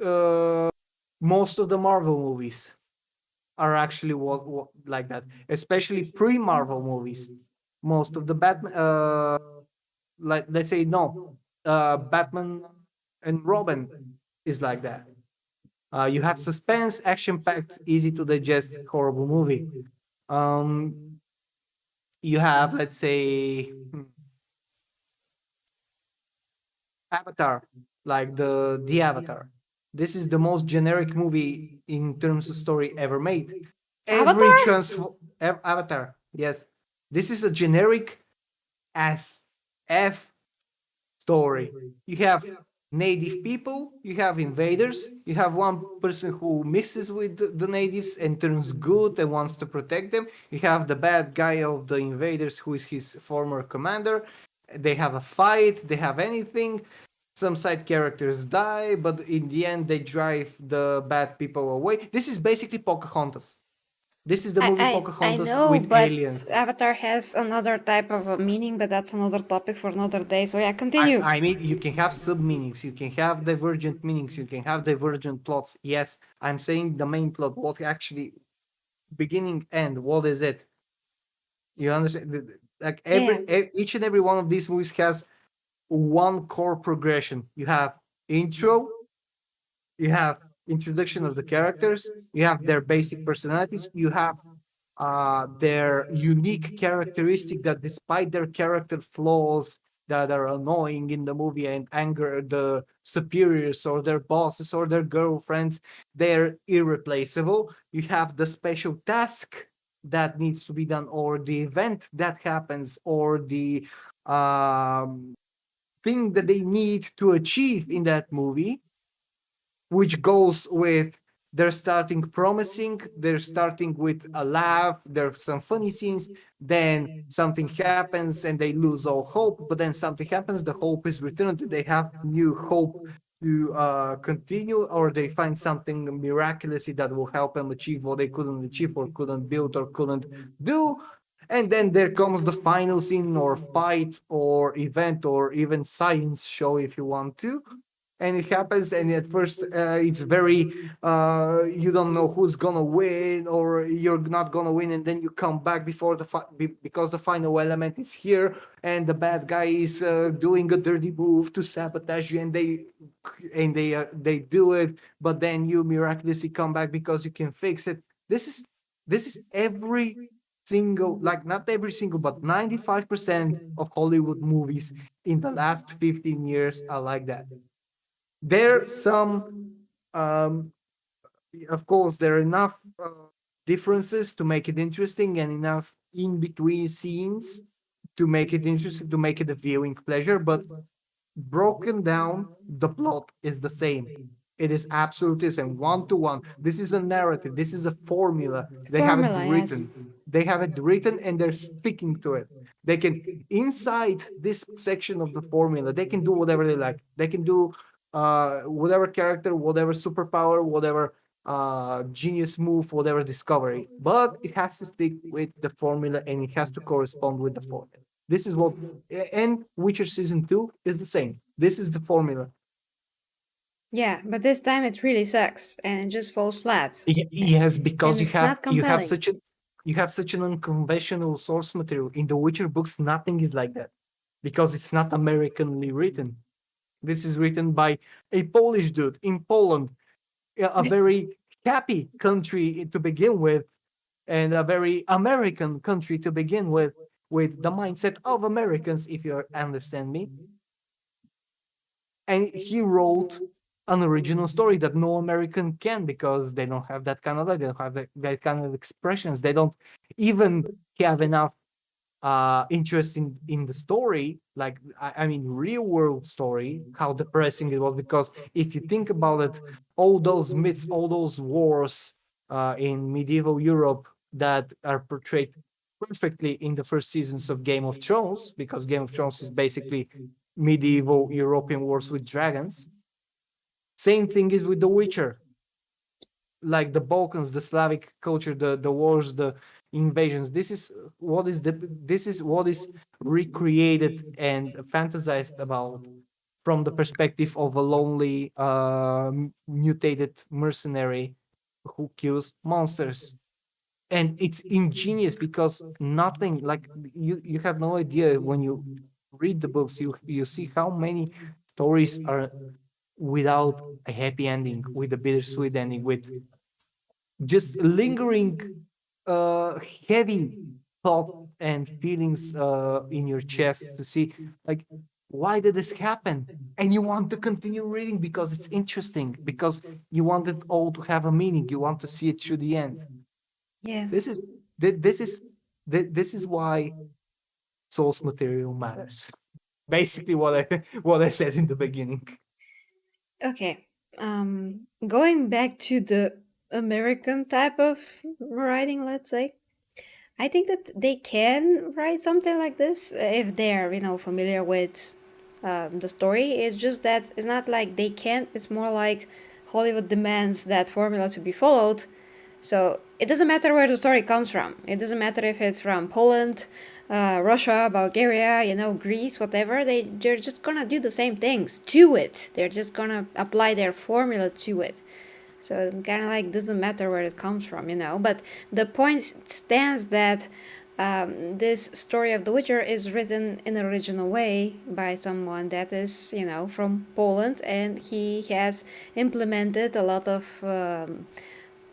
uh most of the Marvel movies are actually what like that, especially pre-Marvel movies. Most of the Batman, like let's say no, Batman and Robin is like that. You have suspense, action-packed, easy to digest, horrible movie. Um, you have, let's say, Avatar, like the Avatar. This is the most generic movie in terms of story ever made. Every Avatar? Avatar, yes, this is a generic as f story. You have native people, you have invaders, you have one person who mixes with the natives and turns good and wants to protect them. You have the bad guy of the invaders who is his former commander. They have a fight, they have anything. Some side characters die, but in the end, they drive the bad people away. This is basically Pocahontas. This is the movie I Pocahontas know, with but aliens. Avatar has another type of a meaning, but that's another topic for another day. So yeah, I, continue. I mean, you can have sub meanings, you can have divergent meanings, you can have divergent plots. Yes, I'm saying the main plot, what actually beginning end, what is it? You understand? Like Yeah. each and every one of these movies has one core progression. You have intro, you have introduction of the characters, you have their basic personalities, you have their unique characteristic that despite their character flaws that are annoying in the movie and anger the superiors or their bosses or their girlfriends, they're irreplaceable. You have the special task that needs to be done, or the event that happens, or the um, thing that they need to achieve in that movie, which goes with they're starting promising, they're starting with a laugh, there's some funny scenes, then something happens and they lose all hope, but then something happens, the hope is returned, they have new hope to continue, or they find something miraculously that will help them achieve what they couldn't achieve or couldn't build or couldn't do. And then there comes the final scene or fight or event or even science show if you want to, and it happens, and at first it's very you don't know who's gonna win or you're not gonna win, and then you come back before because the final element is here, and the bad guy is doing a dirty move to sabotage you, and they do it, but then you miraculously come back because you can fix it. This is every single, like not every single, but 95% of Hollywood movies in the last 15 years are like that. There some um, of course there are enough differences to make it interesting and enough in between scenes to make it interesting, to make it a viewing pleasure, but broken down, the plot is the same. It is absolutely the same, one to one. This is a narrative. This is a formula. They have it Formula, yes. written. They have it written, and they're sticking to it. They can, inside this section of the formula, they can do whatever they like. They can do whatever character, whatever superpower, whatever genius move, whatever discovery. But it has to stick with the formula, and it has to correspond with the formula. This is what, and Witcher season 2 is the same. This is the formula. Yeah, but this time it really sucks and it just falls flat. Yes, And because it's not compelling. you have such an unconventional source material. In the Witcher books, nothing is like that because it's not Americanly written. This is written by a Polish dude in Poland, a very happy country to begin with, and a very American country to begin with the mindset of Americans, if you understand me. And he wrote an original story that no American can because they don't have that kind of life, they don't have that kind of expressions, they don't even have enough interest in the story, like I mean real world story, how depressing it was. Because if you think about it, all those myths, all those wars in medieval Europe that are portrayed perfectly in the first seasons of Game of Thrones, because Game of Thrones is basically medieval European wars with dragons. Same thing is with The Witcher, like the Balkans, the Slavic culture, the wars, the invasions. This is what is recreated and fantasized about from the perspective of a lonely, mutated mercenary who kills monsters. And it's ingenious because nothing, like, you have no idea when you read the books, you see how many stories are without a happy ending, with a bittersweet ending, with just lingering uh heavy thought and feelings in your chest to see, like, why did this happen, and you want to continue reading because it's interesting, because you want it all to have a meaning, you want to see it through the end. Yeah. This is this is this is why source material matters. Basically what I what I said in the beginning. Okay. Going back to the American type of writing, let's say, I think that they can write something like this if they're, familiar with the story. It's just that it's not like they can't. It's more like Hollywood demands that formula to be followed. So it doesn't matter where the story comes from. It doesn't matter if it's from Poland, Russia, Bulgaria, Greece, whatever. They're just gonna do the same things to it. They're just gonna apply their formula to it. So it kind of like doesn't matter where it comes from. But the point stands that this story of The Witcher is written in an original way by someone that is, from Poland, and he has implemented a lot of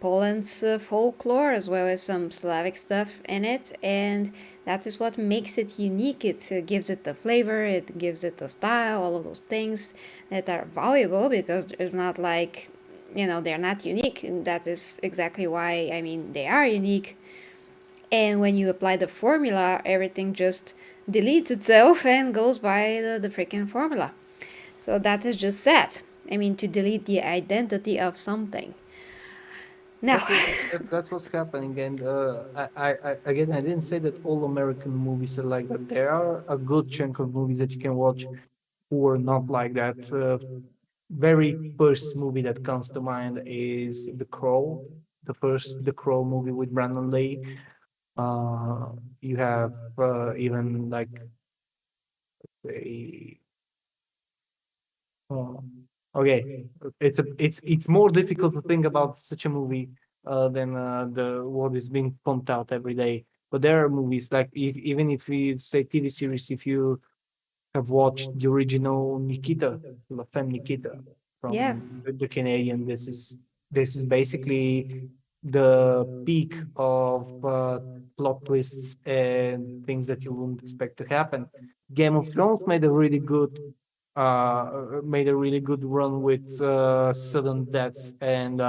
Poland's folklore as well as some Slavic stuff in it, and that is what makes it unique. It gives it the flavor, it gives it the style, all of those things that are valuable because it's not like, they're not unique, and that is exactly why, they are unique. And when you apply the formula, everything just deletes itself and goes by the freaking formula. So that is just sad. To delete the identity of something. Now, That's what's happening. And again, I didn't say that all American movies are like that. There are a good chunk of movies that you can watch who are not like that. Very first movie that comes to mind is The Crow, the first The Crow movie with Brandon Lee. You have even like a oh, okay. It's more difficult to think about such a movie than the what is being pumped out every day. But there are movies like, even if you say TV series, if you have watched the original Nikita, La Femme Nikita yeah. from the Canadian, this is basically the peak of plot twists and things that you wouldn't expect to happen. Game of Thrones made a really good made a really good run with sudden deaths and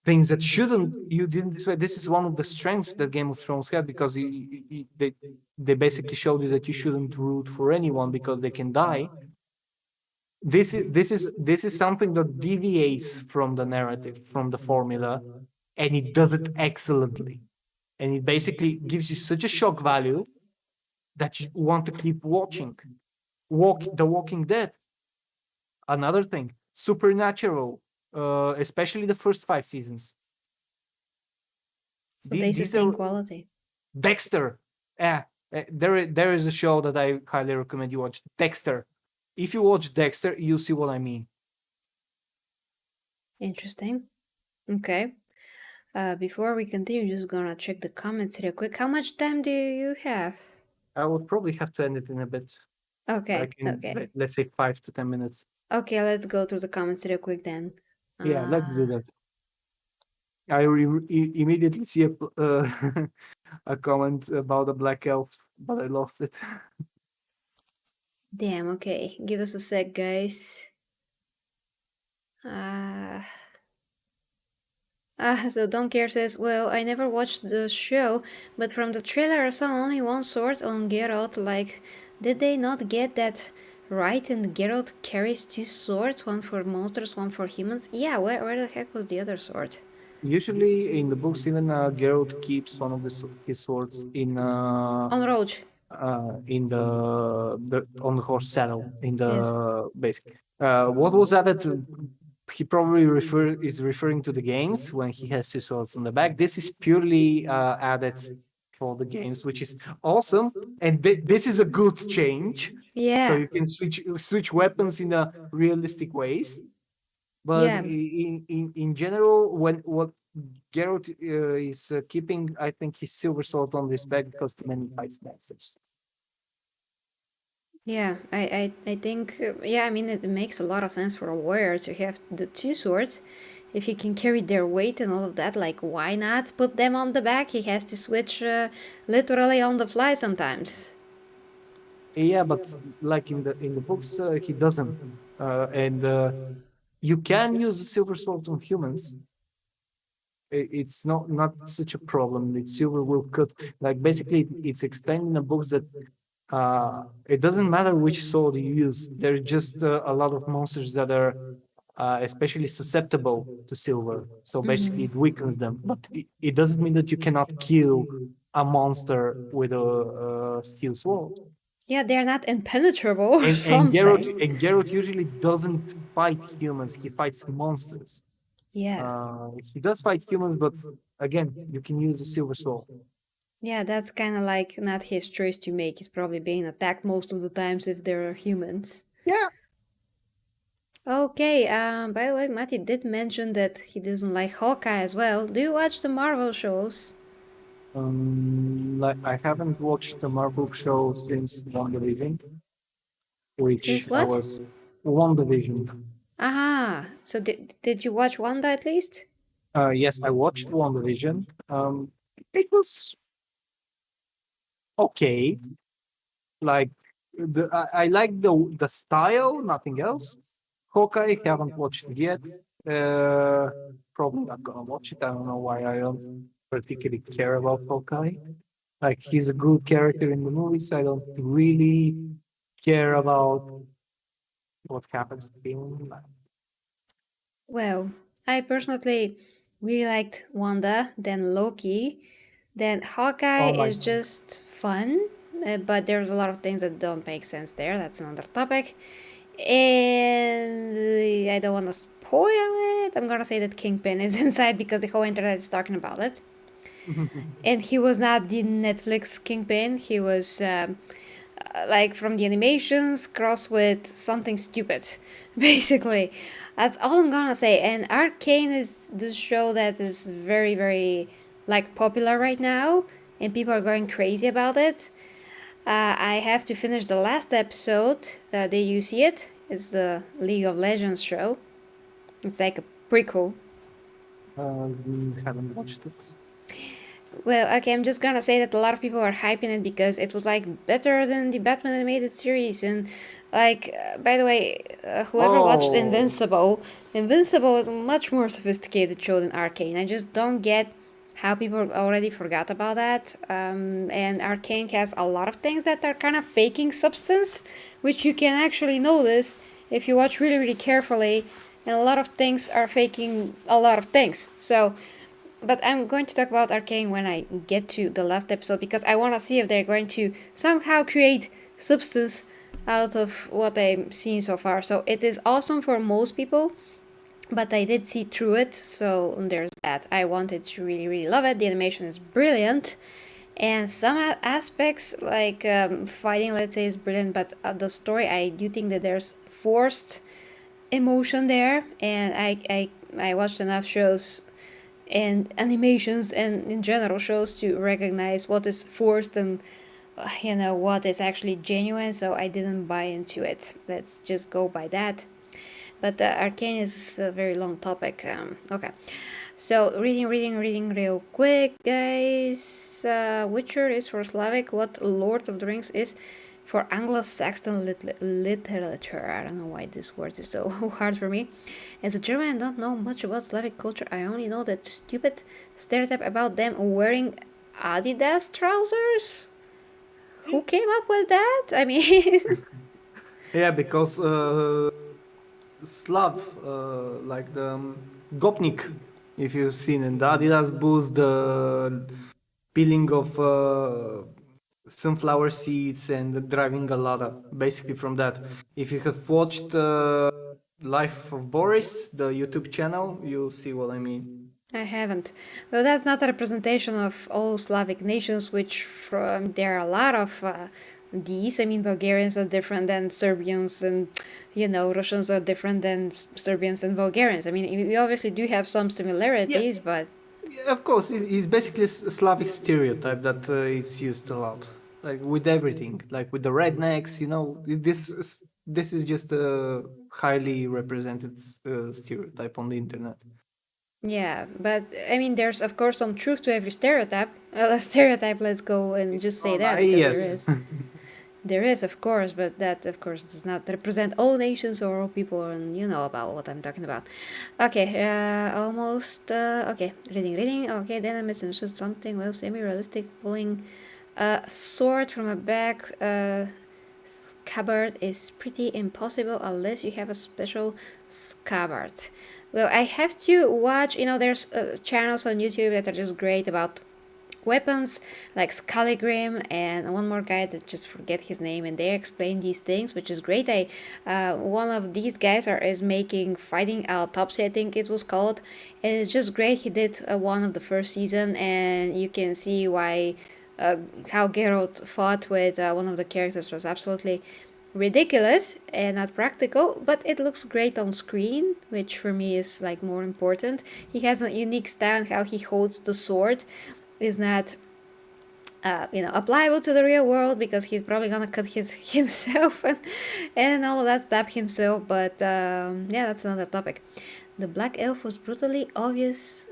things that shouldn't you didn't expect. This is one of the strengths that Game of Thrones had because they basically showed you that you shouldn't root for anyone because they can die. This is something that deviates from the narrative, from the formula, and it does it excellently. And it basically gives you such a shock value that you want to keep watching. The Walking Dead, another thing. Supernatural, especially the first 5 seasons. So they These sustain are quality. Dexter. There is a show that I highly recommend you watch. Dexter. If you watch Dexter, you'll see what I mean. Interesting. Okay. Before we continue, just gonna check the comments real quick. How much time do you have? I would probably have to end it in a bit, Okay, like in okay. let's say 5 to 10 minutes. Okay, let's go through the comments real quick then. Yeah, let's do Uh, that. Immediately see a comment about a black elf, but I lost it. damn, okay. Give us a sec, guys. Uh, so Don't Care says, well, I never watched the show, but from the trailer I saw only one sword on Geralt. Like, did they not get that right? And Geralt carries two swords, one for monsters, one for humans? Yeah, where the heck was the other sword? Usually in the books, even Geralt keeps one of his swords On Roach. in the on the horse saddle in Yes. the basic. What was added? He probably is referring to the games when he has two swords on the back. This is purely added for the games, which is awesome, and this is a good change. So Yeah. you can switch weapons in a realistic ways. But Yeah. in general, when what Geralt is keeping, I think his silver sword on his back because too many fights masters. Yeah, I think, yeah, I mean, it makes a lot of sense for a warrior to have the two swords. If he can carry their weight and all of that, like, why not put them on the back? He has to switch literally on the fly sometimes. Yeah, but like in the books, he doesn't, and you can use a silver sword on humans. It's not such a problem. The silver will cut. Like basically, it's explained in the books that it doesn't matter which sword you use. There's just a lot of monsters that are especially susceptible to silver. So basically, it weakens them. But it doesn't mean that you cannot kill a monster with a steel sword. Yeah, they're not impenetrable or And Geralt something. and Geralt usually doesn't fight humans. He fights monsters. Yeah. He does fight humans, but again, you can use a silver sword. Yeah, that's kind of like not his choice to make. He's probably being attacked most of the times if they're humans. Yeah. Okay, by the way, Matti did mention that he doesn't like Hawkeye as well. Do you watch the Marvel shows? Like I haven't watched the Marvel show since WandaVision, which Since what? was WandaVision. Aha, so did you watch Wanda at least? Yes, I watched WandaVision. It was okay. Like I like the style, nothing else. Hawkeye, haven't watched it yet. Uh, Probably not gonna watch it. I don't know why I don't particularly care about Hawkeye. Like he's a good character in the movies. I don't really care about what happens to him. Well, I personally really liked Wanda, then Loki, then Hawkeye Or like is just fun, but there's a lot of things that don't make sense there. That's another topic. And I don't want to spoil it. I'm gonna say that Kingpin is inside because the whole internet is talking about it. And he was not the Netflix Kingpin. He was like from the animations crossed with something stupid, basically. That's all I'm gonna say. And Arcane is the show that is very, very like popular right now, and people are going crazy about it. I have to finish the last episode. Did you see it? It's the League of Legends show. It's like a prequel. haven't watched it. Well, okay, I'm just gonna say that a lot of people are hyping it because it was like better than the Batman animated series, and Like, by the way, whoever watched Oh, Invincible, Invincible is a much more sophisticated show than Arcane. I just don't get how people already forgot about that. And Arcane has a lot of things that are kind of faking substance, which you can actually notice if you watch really, really carefully. And a lot of things are faking a lot of things. So, but I'm going to talk about Arcane when I get to the last episode because I want to see if they're going to somehow create substance out of what I'm seeing so far. So it is awesome for most people, but I did see through it, so there's that. I wanted to really, really love it. The animation is brilliant, and some aspects, like fighting, let's say, is brilliant, but the story, I do think that there's forced emotion there, and I watched enough shows and animations and in general shows to recognize what is forced and what is actually genuine, so I didn't buy into it. Let's just go by that. But Arcane is a very long topic. Okay, so reading real quick, guys. Witcher is for Slavic what Lord of the Rings is for Anglo-Saxon literature. I don't know why this word is so hard for me. As a German, I don't know much about Slavic culture. I only know that stupid stereotype about them wearing Adidas trousers. Who came up with that? I mean, yeah, because Slav, like the Gopnik, if you've seen, and the Adidas boost the peeling of sunflower seeds and driving a ladder, basically from that. If you have watched Life of Boris, the YouTube channel, you'll see what I mean. I haven't. Well, that's not a representation of all Slavic nations, which there are a lot of these. I mean, Bulgarians are different than Serbians, and Russians are different than Serbians and Bulgarians. I mean, we obviously do have some Yeah, similarities, but yeah, of course, it's basically a Slavic stereotype that is used a lot, like with everything, like with the rednecks. This is just a highly represented stereotype on the internet. yeah. But I mean, there's of course some truth to every stereotype. Stereotype. Let's go and just say that because there Yes. is. There is, of course, but that, of course, does not represent all nations or all people, and you know about what I'm talking about. Okay, almost. Okay, reading. Okay, then I misunderstood something. Well, semi-realistic pulling a sword from a back scabbard is pretty impossible unless you have a special scabbard. Well, I have to watch. There's channels on YouTube that are just great about weapons like Scaligrim and one more guy that just forget his name, and they explain these things, which is great. I One of these guys is making Fighting Autopsy, I think it was called, and it's just great. He did one of the first season, and you can see why how Geralt fought with one of the characters was absolutely ridiculous and not practical, but it looks great on screen, which for me is like more important. He has a unique style, how he holds the sword is not applicable to the real world because he's probably gonna cut himself and all of that stuff himself. But yeah, that's another topic. The black elf was brutally obvious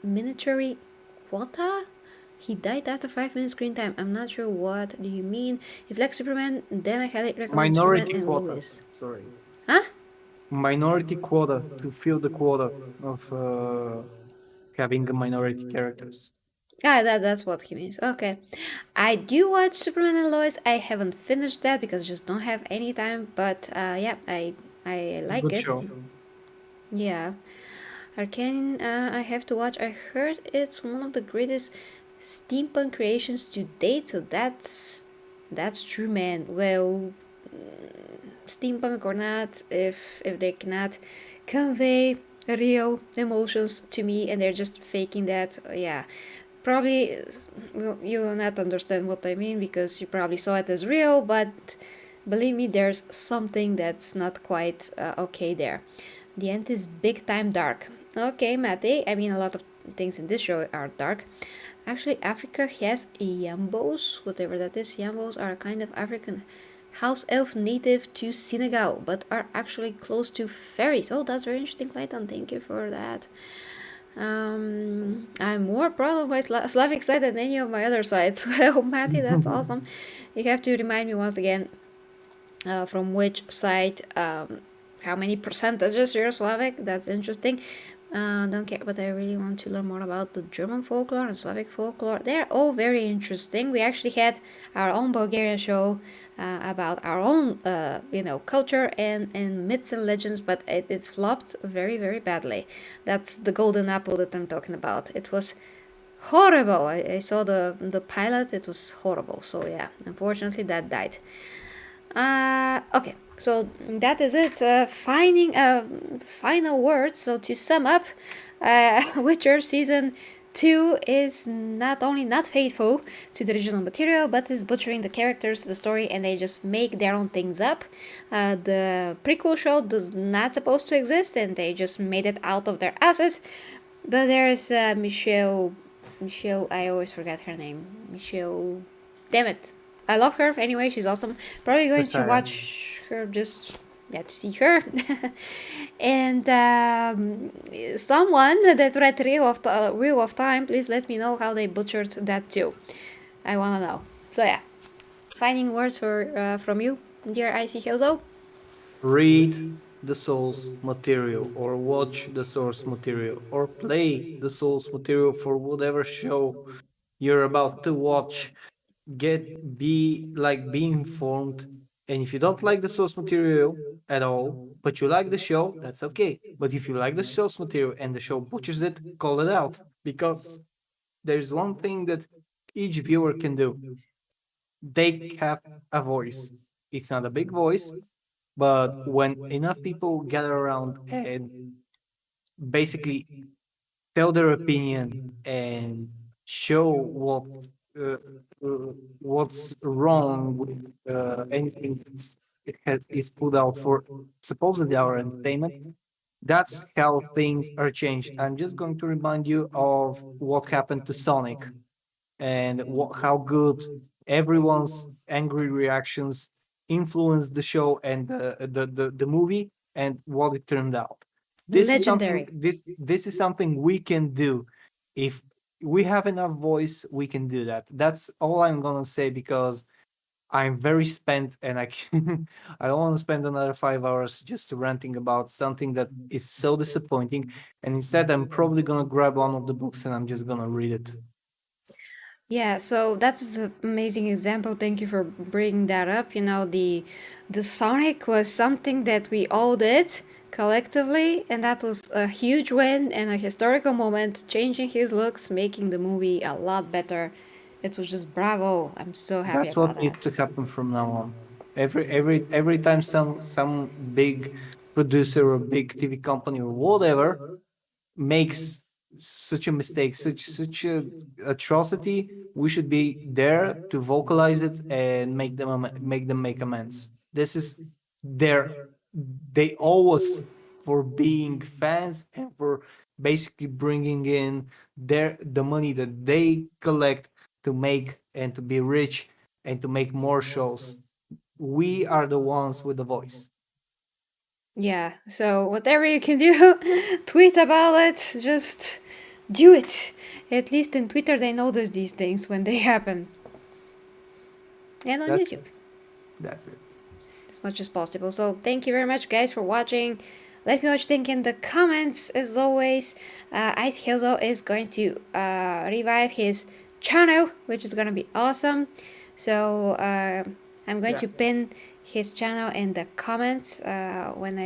miniature quota. He died after 5 minutes screen time. I'm not sure what do you mean. If like Superman, then I highly recommend Superman Minority and quota. Lois. Sorry. Huh? Minority quota to fill the quota of having minority characters. Ah, that's what he means. Okay. I do watch Superman and Lois. I haven't finished that because I just don't have any time. But yeah, I like Good it. show. Yeah, Arcane. I have to watch. I heard it's one of the greatest steampunk creations to date. So that's true, man. Well, steampunk or not, if they cannot convey real emotions to me and they're just faking that, yeah, probably you will not understand what I mean because you probably saw it as real, but believe me, there's something that's not quite okay there. The end is big time dark. Okay, Mate, I mean, a lot of things in this show are dark. Actually, Africa has Yambos, whatever that is. Yambos are a kind of African house elf native to Senegal, but are actually close to fairies. Oh, that's very interesting, Clayton. Thank you for that. I'm more proud of my Slavic side than any of my other sides. Well, Matty, that's awesome. You have to remind me once again from which side, how many percentages you're Slavic. That's interesting. Don't care, but I really want to learn more about the German folklore and Slavic folklore. They're all very interesting. We actually had our own Bulgarian show about our own, culture and myths and legends, but it flopped very, very badly. That's the golden apple that I'm talking about. It was horrible. I saw the pilot. It was horrible. So yeah, unfortunately that died. Okay, so that is it. Finding a final word. So to sum up, Witcher season 2 is not only not faithful to the original material, but is butchering the characters, the story, and they just make their own things up. The prequel show does not supposed to exist, and they just made it out of their asses. But there's Michelle. I always forget her name. Michelle. Damn it. I love her. Anyway, she's awesome. Probably going to Messiah. watch her just to see her. And someone that read Wheel of Time, please let me know how they butchered that too. I wanna know. So yeah, finding words from you, dear Icy Hilzo. Read the source material, or watch the source material, or play the source material for whatever show you're about to watch. Be informed. And if you don't like the source material at all, but you like the show, that's okay. But if you like the source material and the show butchers it, call it out. Because there's one thing that each viewer can do. They have a voice. It's not a big voice, but when enough people gather around and basically tell their opinion and show uh, uh, what's wrong with anything is put out for supposedly our entertainment, that's how things are changed. I'm just going to remind you of what happened to Sonic and how good everyone's angry reactions influenced the show and the movie and what it turned out. Legendary. This is something we can do. If we have enough voice, we can do that. That's all I'm gonna say because I'm very spent and I can, I don't want to spend another 5 hours just ranting about something that is so disappointing. And instead, I'm probably gonna grab one of the books and I'm just gonna read it. Yeah, so that's an amazing example. Thank you for bringing that up. The Sonic was something that we all did collectively, and that was a huge win and a historical moment, changing his looks, making the movie a lot better. It was just bravo. I'm so happy That's about what that. needs to happen from now on. Every time some big producer or big TV company or whatever makes such a mistake, such a atrocity, we should be there to vocalize it and make them make amends. This is their they owe us for being fans and for basically bringing in the money that they collect to make and to be rich and to make more shows. We are the ones with the voice. Yeah, so whatever you can do, tweet about it, just do it. At least in Twitter, they notice these things when they happen. And on That's YouTube, it. That's it. as much as possible. So thank you very much, guys, for watching. Let me know what you think in the comments. As always, Ice Hilzo is going to revive his channel, which is going to be awesome. So I'm going Yeah. to pin his channel in the comments when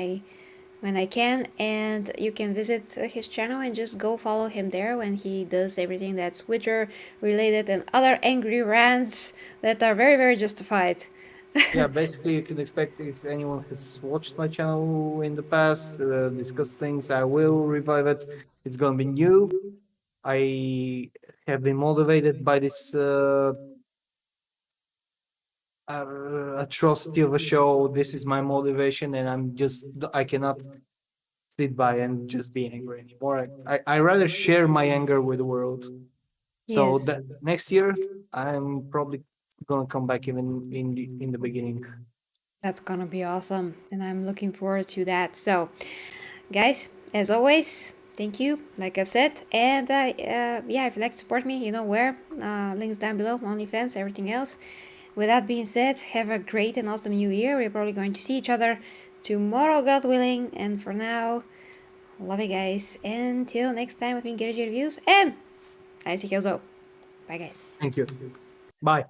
I can, and you can visit his channel and just go follow him there when he does everything that's Witcher related and other angry rants that are very, very justified. Yeah, basically, you can expect if anyone has watched my channel in the past, discuss things, I will revive it. It's gonna be new. I have been motivated by this atrocity of a show. This is my motivation, and I cannot sit by and just be angry anymore. I rather share my anger with the world. So Yes, that next year, I'm probably gonna come back even in the beginning. that's gonna be awesome, and I'm looking forward to that. So, guys, as always, thank you, like I've said, and yeah, if you'd like to support me, you know where. Links down below, OnlyFans, everything else. with that being said, have a great and awesome new year. We're probably going to see each other tomorrow, God willing. And for now, love you guys. Until next time with me, Get Reviews, and I see you guys. Bye, guys. Thank you. Bye.